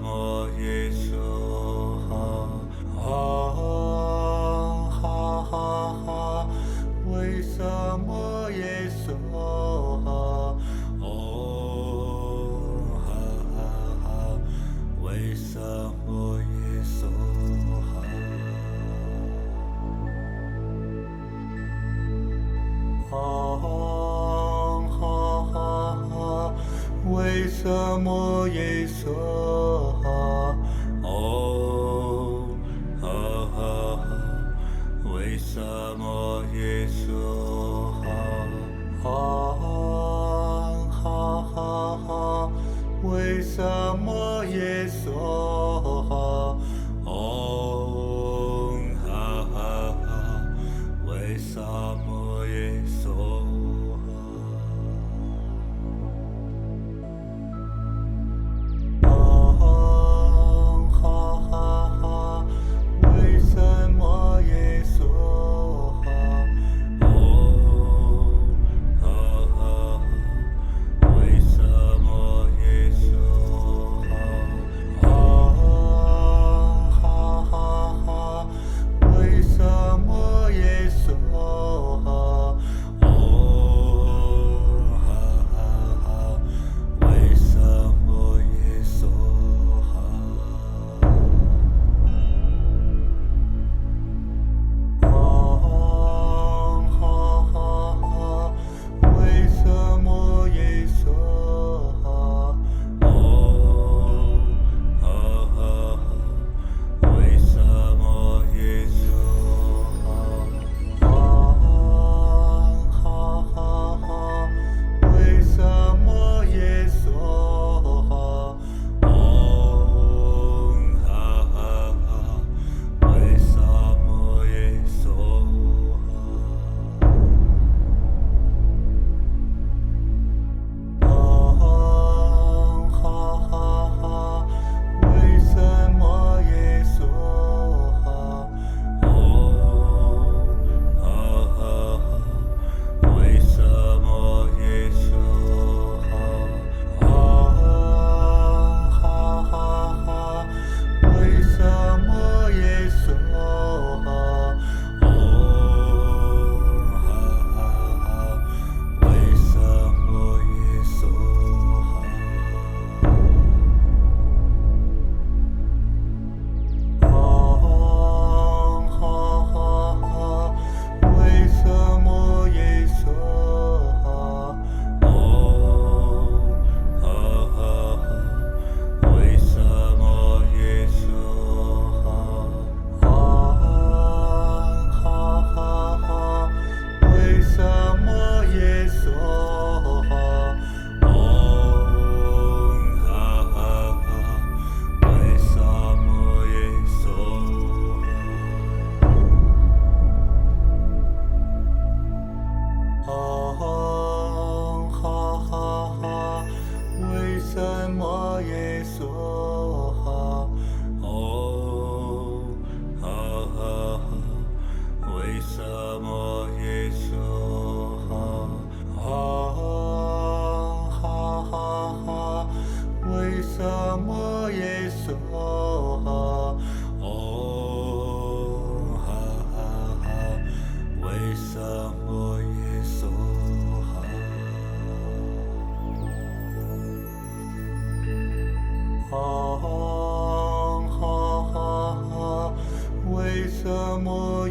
么耶稣哈哈哈，为什么耶稣哈哈，为什么耶稣为什么耶稣为什么耶稣为什么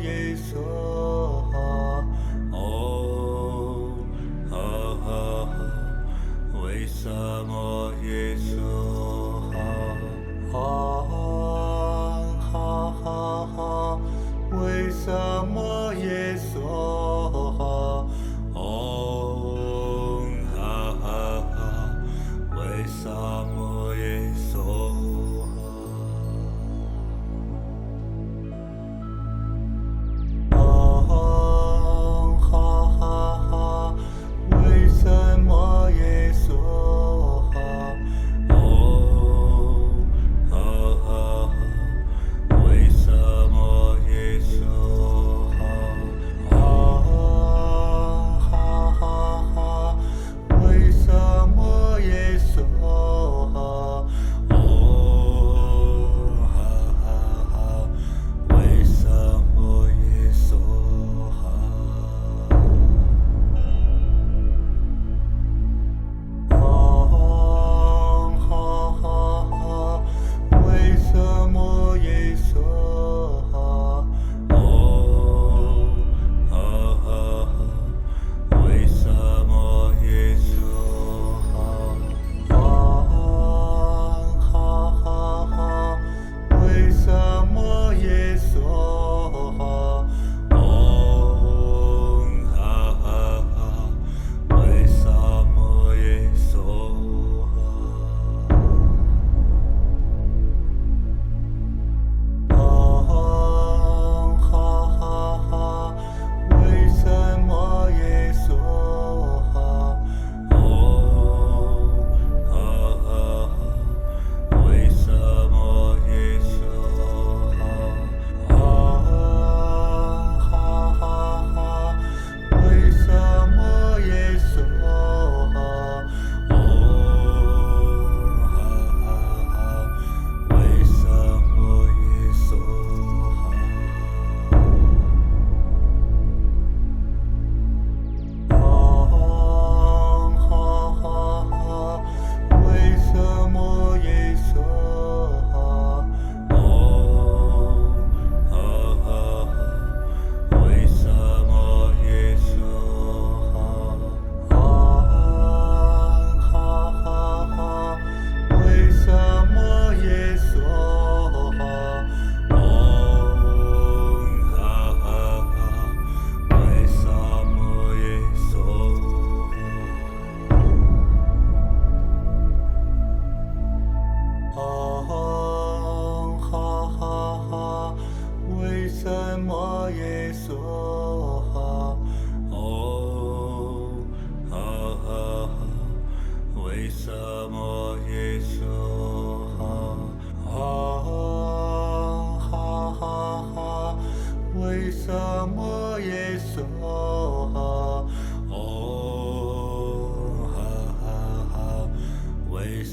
耶稣为什么耶稣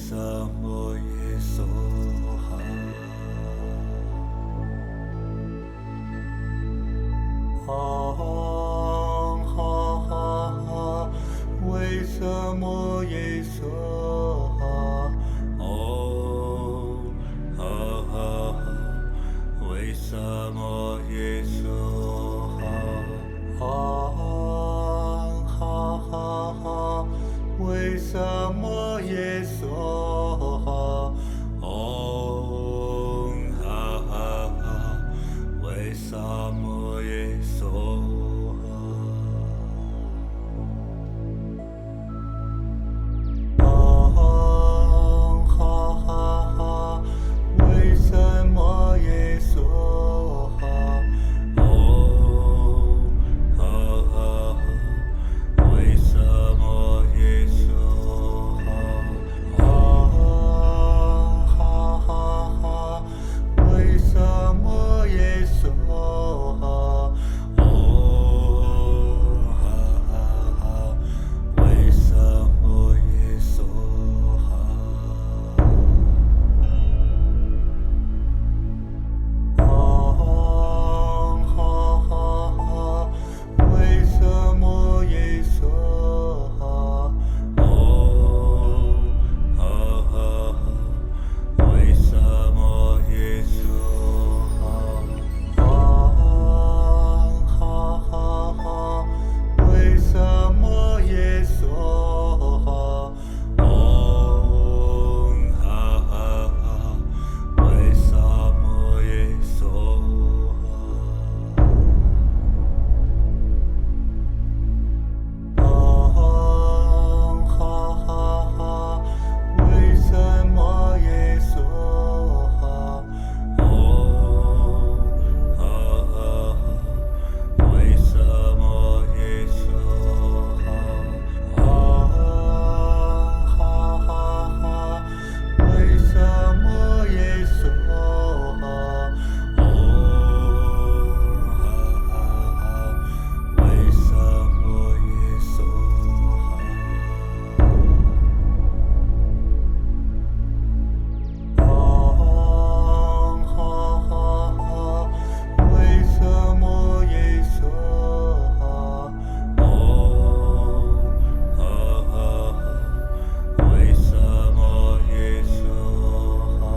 什么耶稣哈？为什么耶稣哈？为什么耶稣哈？为什么耶稣哈？为什么耶稣哈？为什么耶稣哈？为什么耶稣哈？为什么耶稣哈？为什么耶稣为什么耶稣哈？为什么耶稣哈？为什么耶稣哈？为什么耶稣为什么耶稣哈？为什么耶稣哈？为什么耶稣哈？为什么耶稣为什么耶稣哈？为什么耶稣哈？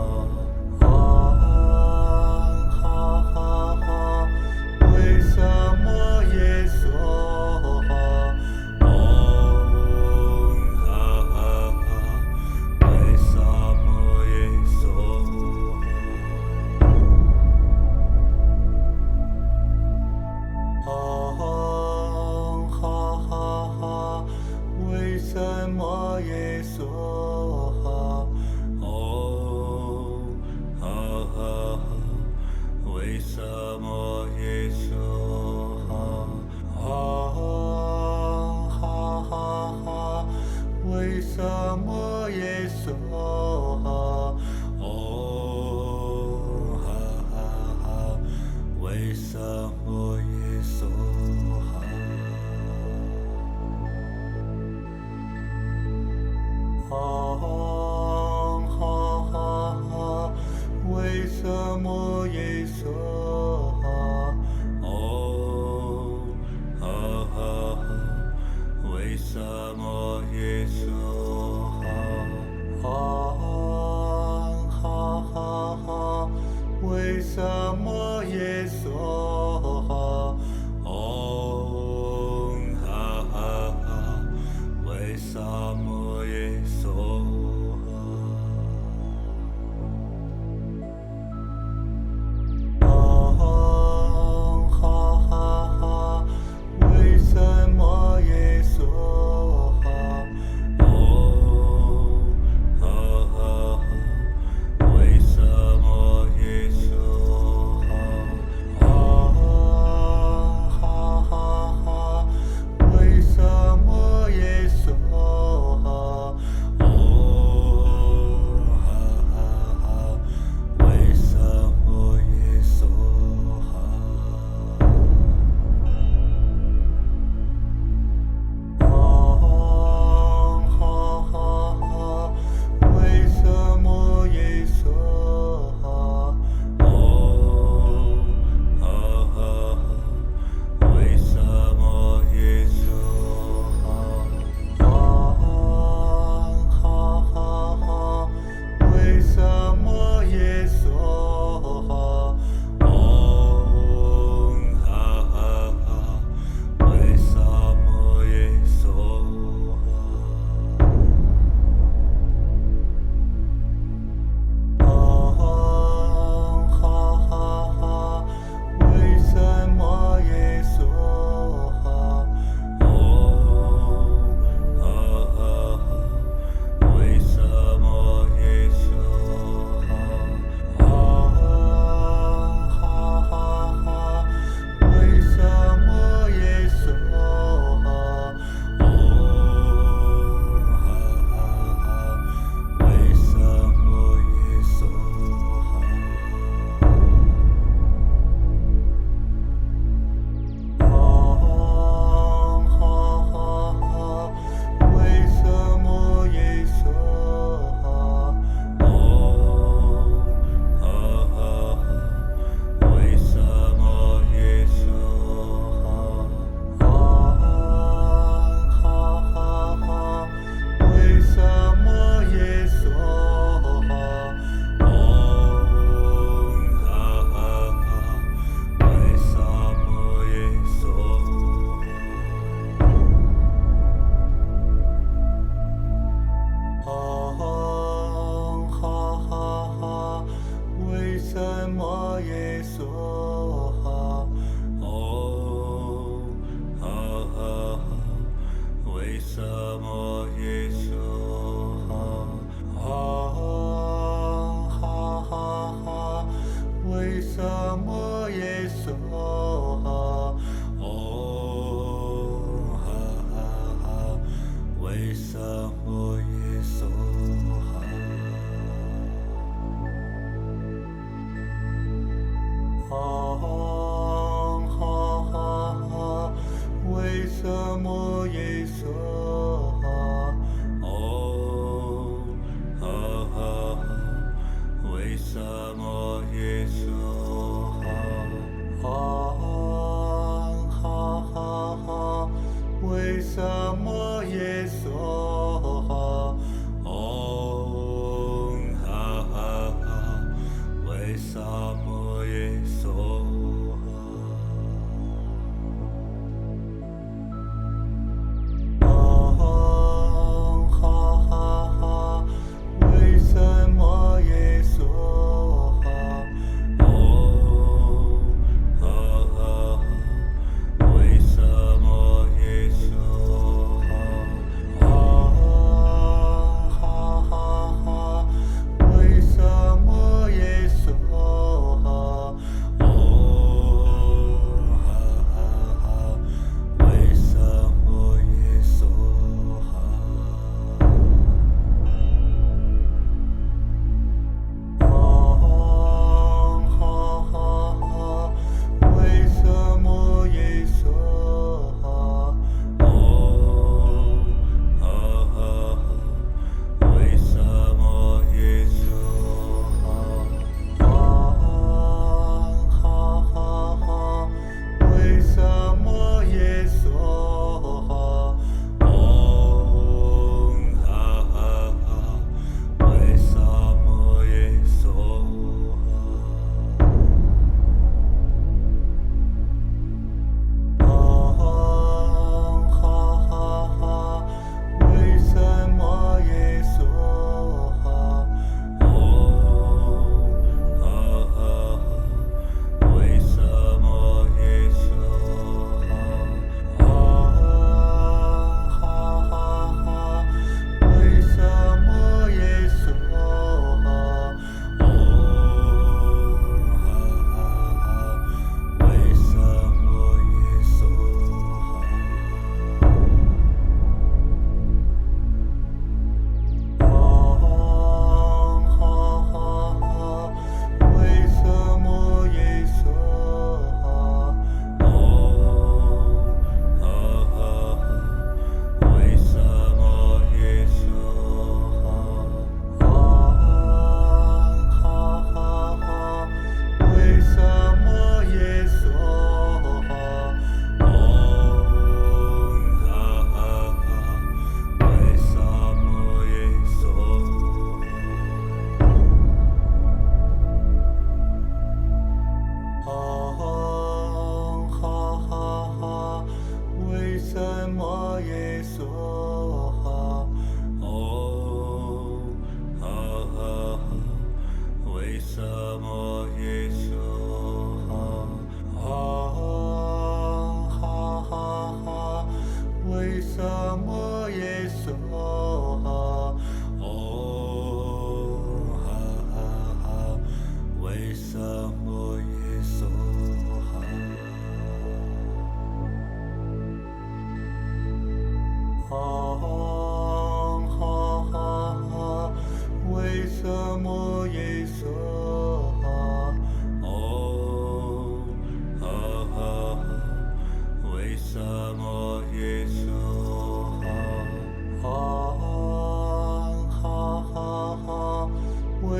为什么耶稣哈？为什么耶稣为什么耶稣哈？为什么耶稣哈？为什么耶稣哈？为什么耶稣为什么耶稣哈？为什么耶稣哈？为什么耶稣哈？为什么耶稣为什么耶稣哈？为什么耶稣哈？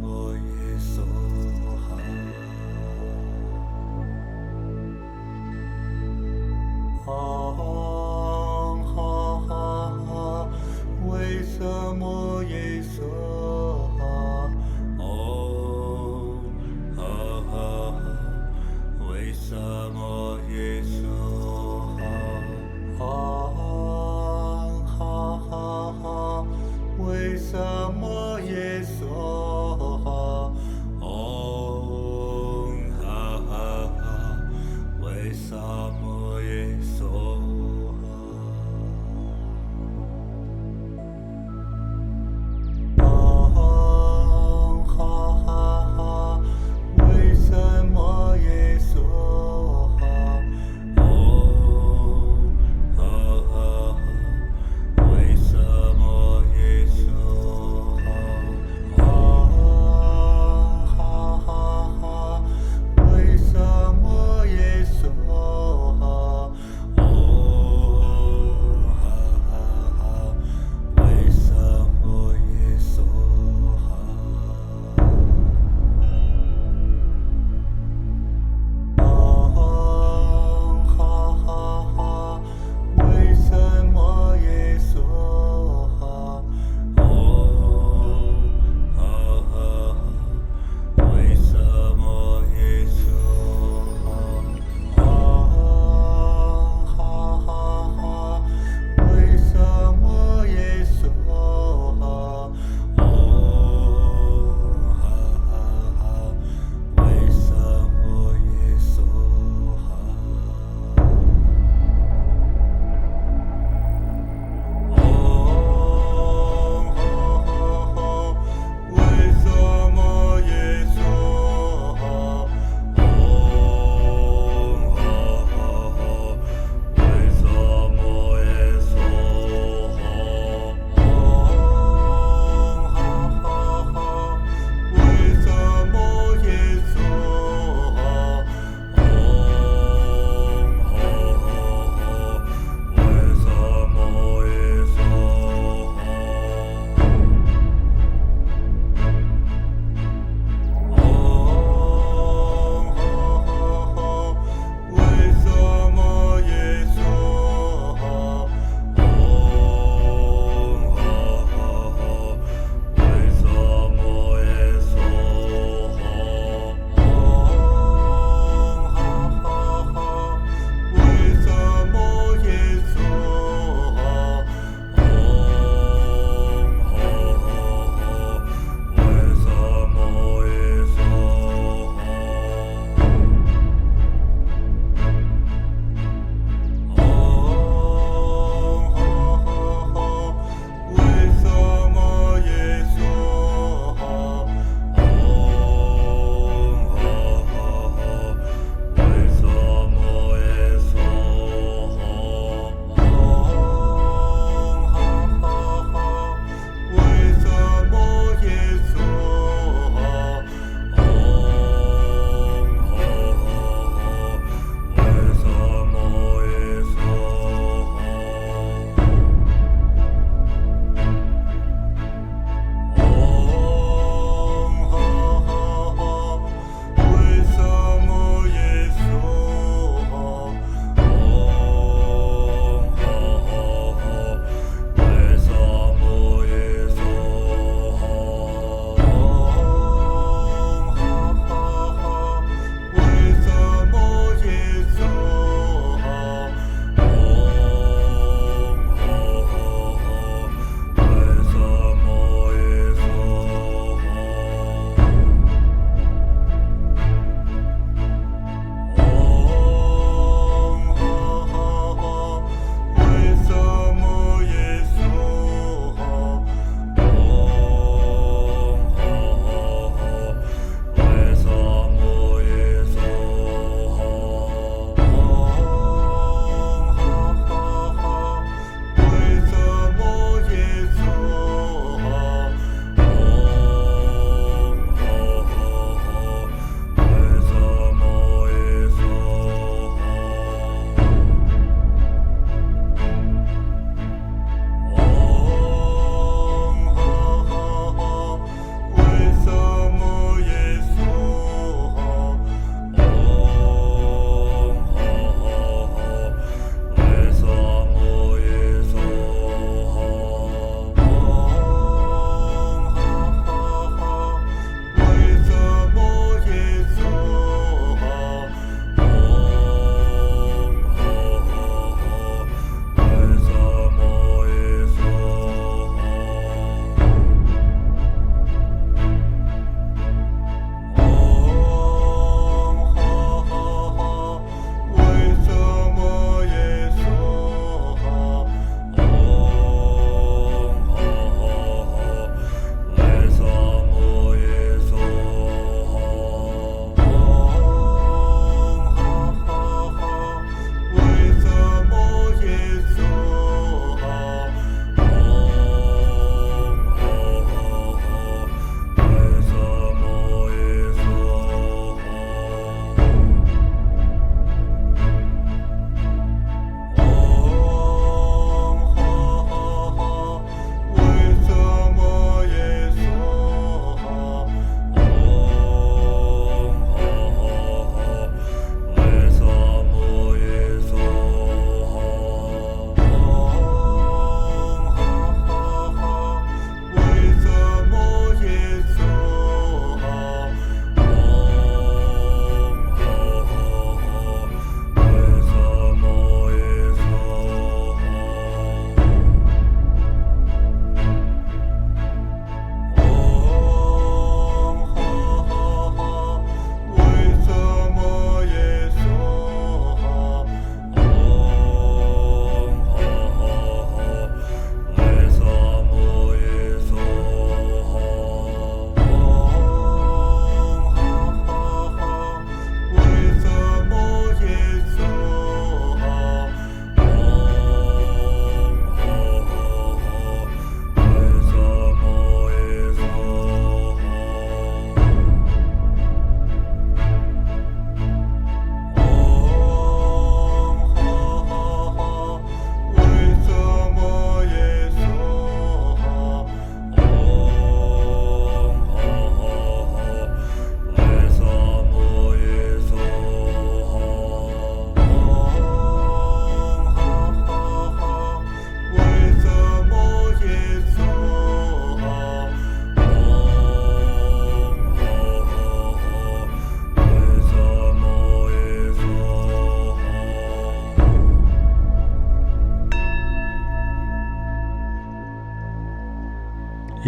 么耶稣为什么耶稣为什么耶稣为什么耶稣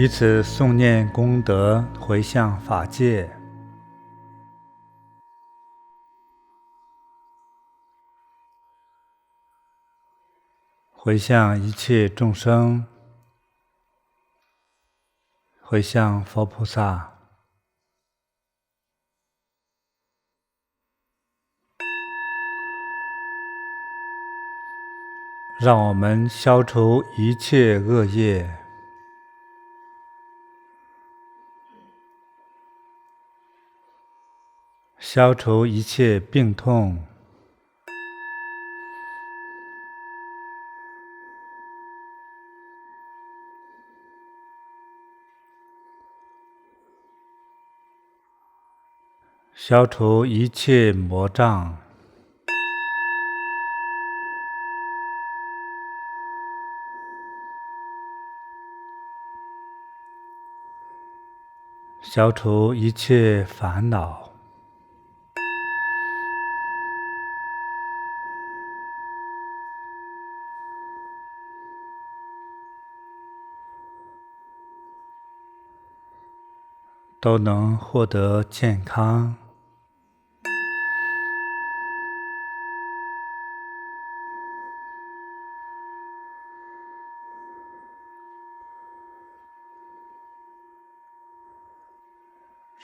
以此诵念功德回向法界，回向一切众生，回向佛菩萨，让我们消除一切恶业，消除一切病痛，消除一切魔障，消除一切烦恼，都能获得健康。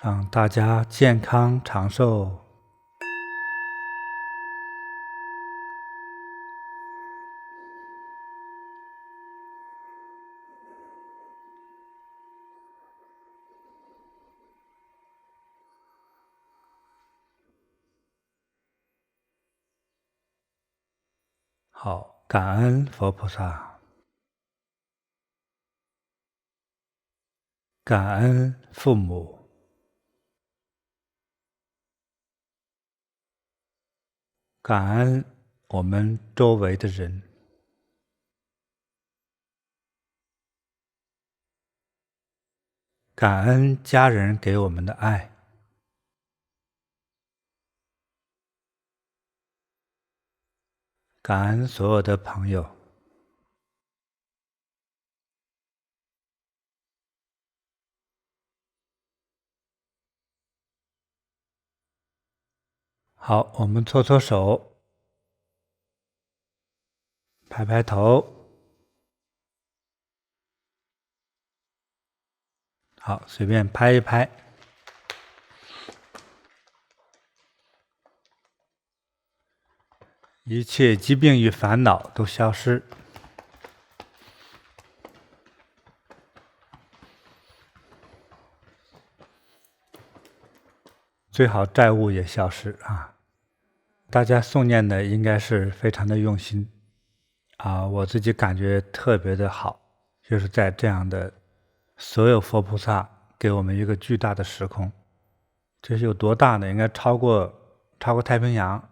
让大家健康长寿。好，感恩佛菩萨，感恩父母，感恩我们周围的人，感恩家人给我们的爱，感恩所有的朋友。好，我们搓搓手，拍拍头。好，随便拍一拍。一切疾病与烦恼都消失。最好债务也消失啊！大家诵念的应该是非常的用心啊，我自己感觉特别的好，就是在这样的所有佛菩萨给我们一个巨大的时空，这是有多大呢？应该超过太平洋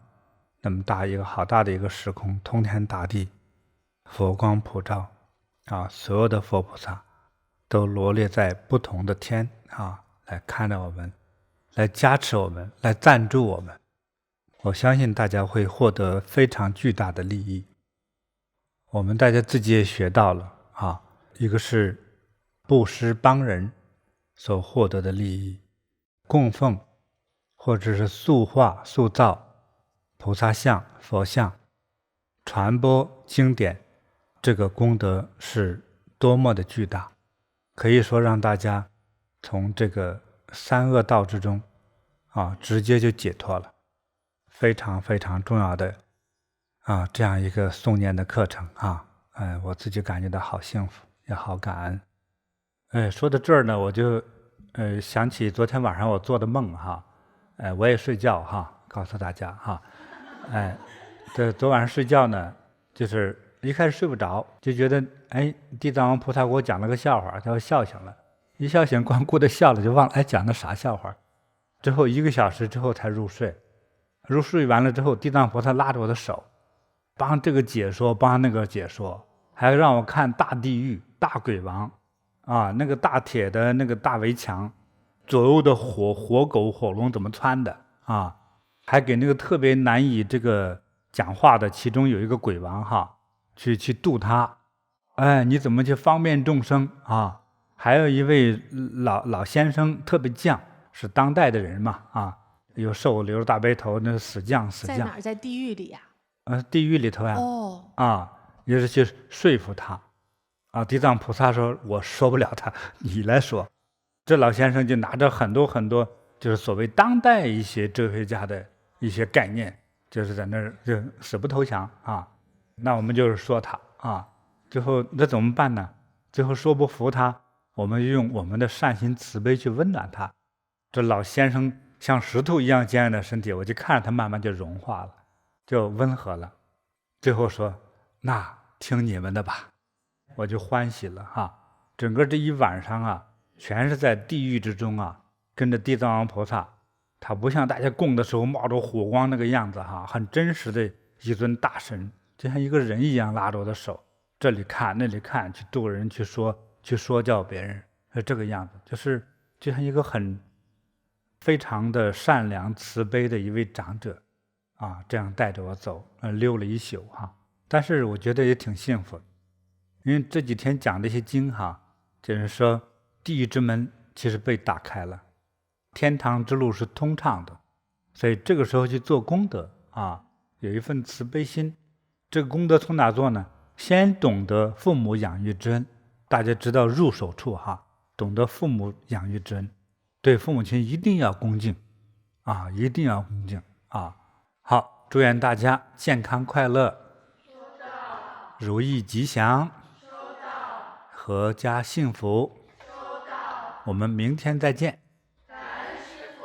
那么大一个好大的一个时空，通天大地，佛光普照啊，所有的佛菩萨都罗列在不同的天啊，来看着我们，来加持我们，来赞助我们。我相信大家会获得非常巨大的利益。我们大家自己也学到了啊，一个是布施帮人所获得的利益，供奉或者是塑化塑造菩萨像、佛像，传播经典，这个功德是多么的巨大，可以说让大家从这个三恶道之中啊，直接就解脱了。非常非常重要的啊，这样一个诵念的课程啊，我自己感觉到好幸福，也好感恩。说到这儿呢，我就想起昨天晚上我做的梦哈，我也睡觉哈，告诉大家哈，这昨晚上睡觉呢，就是一开始睡不着，就觉得地藏王菩萨给我讲了个笑话，他要笑醒了，一笑醒光顾着笑了，就忘了讲的啥笑话，之后1个小时之后才入睡。入睡完了之后，地藏菩萨拉着我的手，帮这个解说，帮那个解说，还让我看大地狱、大鬼王，啊，那个大铁的那个大围墙，左右的火狗、火龙怎么穿的啊？还给那个特别难以这个讲话的，其中有一个鬼王哈，去度他，你怎么去方便众生啊？还有一位老先生特别犟，是当代的人嘛啊，有瘦留着大背头，那死犟。在哪儿？在地狱里呀？地狱里头呀。哦。啊，也是去说服他。啊，地藏菩萨说：“我说不了他，你来说。”这老先生就拿着很多很多，就是所谓当代一些哲学家的一些概念，就是在那儿就死不投降啊。那我们就是说他啊，最后那怎么办呢？最后说不服他，我们用我们的善心慈悲去温暖他。这老先生像石头一样坚硬的身体，我就看着他慢慢就融化了，就温和了。最后说：“那听你们的吧。”我就欢喜了哈。整个这一晚上啊，全是在地狱之中啊，跟着地藏王菩萨。他不像大家供的时候冒着火光那个样子哈，很真实的一尊大神，就像一个人一样拉着我的手，这里看那里看，去度人，去说教别人，是这个样子，就像一个非常的善良慈悲的一位长者啊，这样带着我走，溜了一宿哈。但是我觉得也挺幸福的。因为这几天讲这些经哈，就是说地狱之门其实被打开了，天堂之路是通畅的，所以这个时候去做功德啊，有一份慈悲心。这个功德从哪做呢？先懂得父母养育之恩，大家知道入手处哈，懂得父母养育之恩，对父母亲一定要恭敬啊，一定要恭敬啊。好，祝愿大家健康快乐，如意吉祥，阖家幸福。我们明天再见。感恩师父。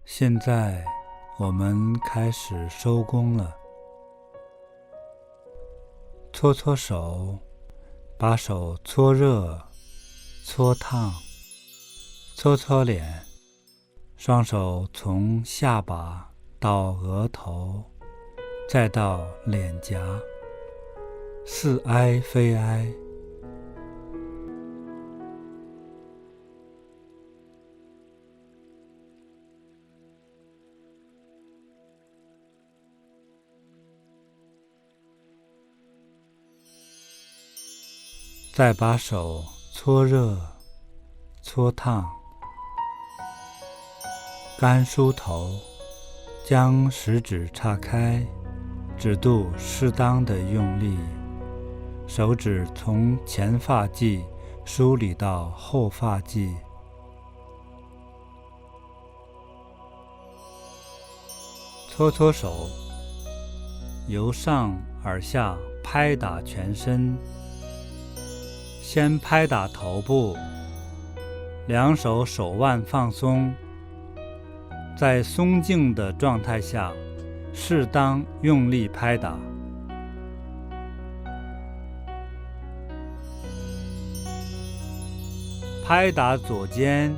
现在我们开始收工了。搓搓手，把手搓热、搓烫，搓搓脸，双手从下巴到额头，再到脸颊，似哀非哀。再把手搓热、搓烫，干梳头，将食指岔开，指肚适当的用力，手指从前发际梳理到后发际，搓搓手，由上而下拍打全身。先拍打头部，两手手腕放松，在松静的状态下，适当用力拍打。拍打左肩，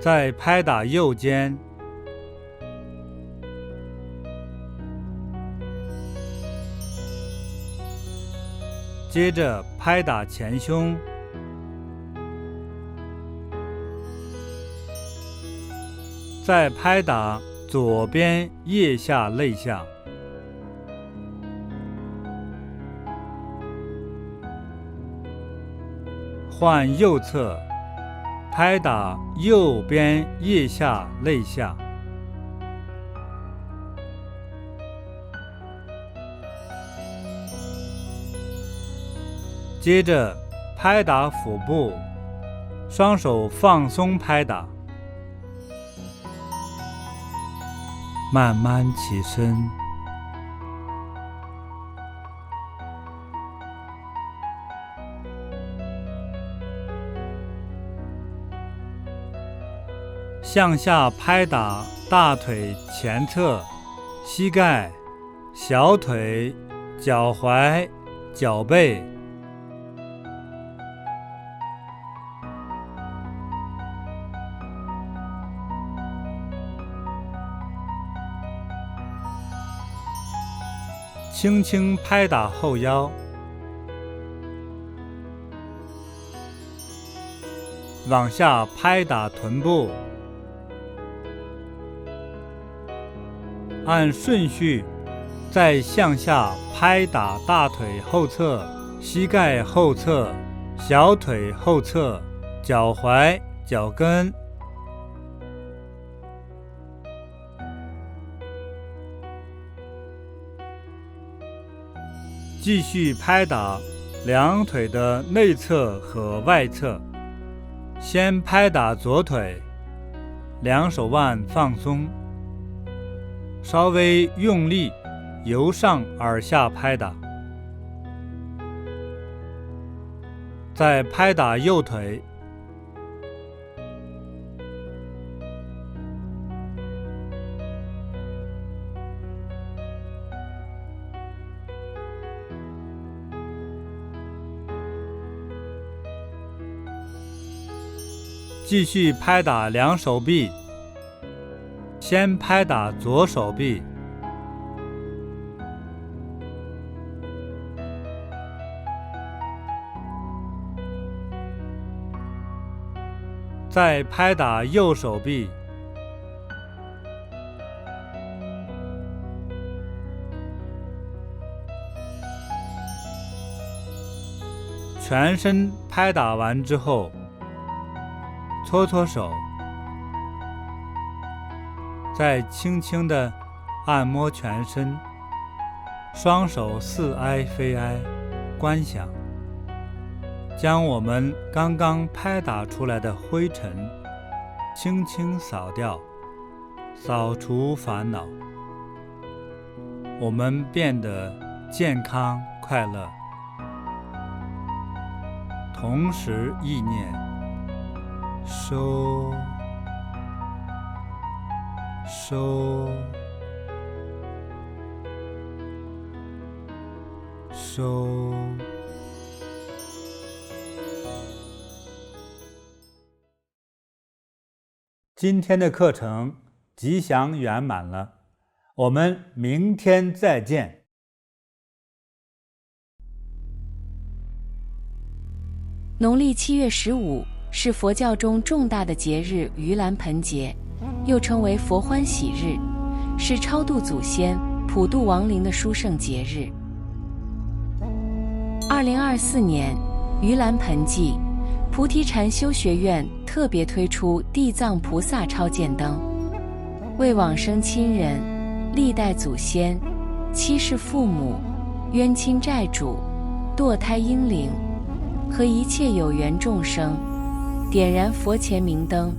再拍打右肩。接着拍打前胸，再拍打左边腋下肋下，换右侧，拍打右边腋下肋下。接着拍打腹部，双手放松拍打，慢慢起身，向下拍打大腿前侧、膝盖、小腿、脚踝、脚背。轻轻拍打后腰，往下拍打臀部，按顺序再向下拍打大腿后侧、膝盖后侧、小腿后侧、脚踝、脚跟。继续拍打两腿的内侧和外侧，先拍打左腿，两手腕放松，稍微用力，由上而下拍打。再拍打右腿，继续拍打两手臂，先拍打左手臂，再拍打右手臂，全身拍打完之后，搓搓手，再轻轻地按摩全身，双手似挨非挨，观想，将我们刚刚拍打出来的灰尘轻轻扫掉，扫除烦恼，我们变得健康快乐。同时意念收收收。今天的课程吉祥圆满了，我们明天再见。农历7月15是佛教中重大的节日盂兰盆节，又称为佛欢喜日，是超度祖先、普度亡灵的殊胜节日。2024年盂兰盆祭，菩提禅修学院特别推出地藏菩萨超荐灯，为往生亲人、历代祖先、七世父母、冤亲债主、堕胎婴灵和一切有缘众生点燃佛前明灯，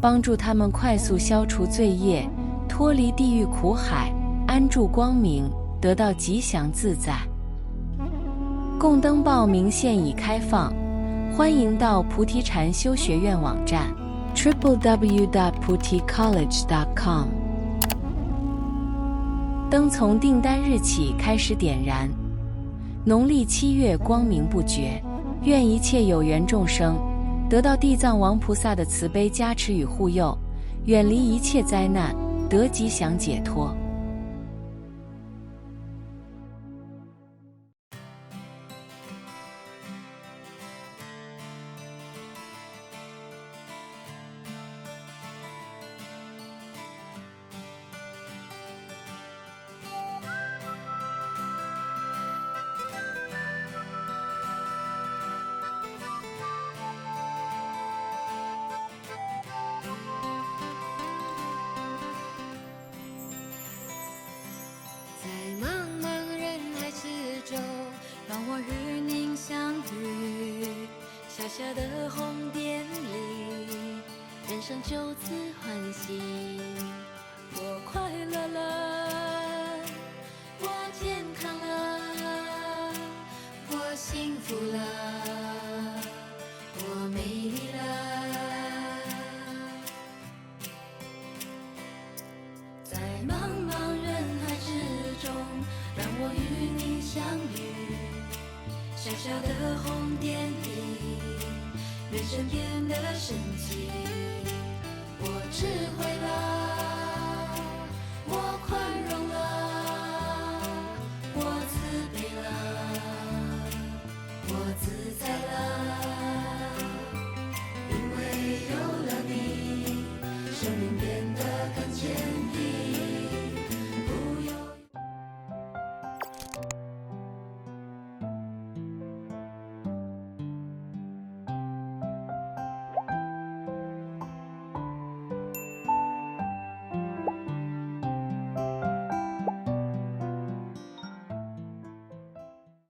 帮助他们快速消除罪业，脱离地狱苦海，安住光明，得到吉祥自在。供灯报名现已开放，欢迎到菩提禅修学院网站 www.puticollege.com。 灯从订单日起开始点燃，农历7月光明不绝，愿一切有缘众生得到地藏王菩萨的慈悲加持与护佑，远离一切灾难，得吉祥解脱。小小的红点里，人生就此欢喜。我快乐了，我健康了，我幸福了，我美丽了。在茫茫人海之中，让我与你相遇。小小的红点里，人生变得神奇。我智慧了，我快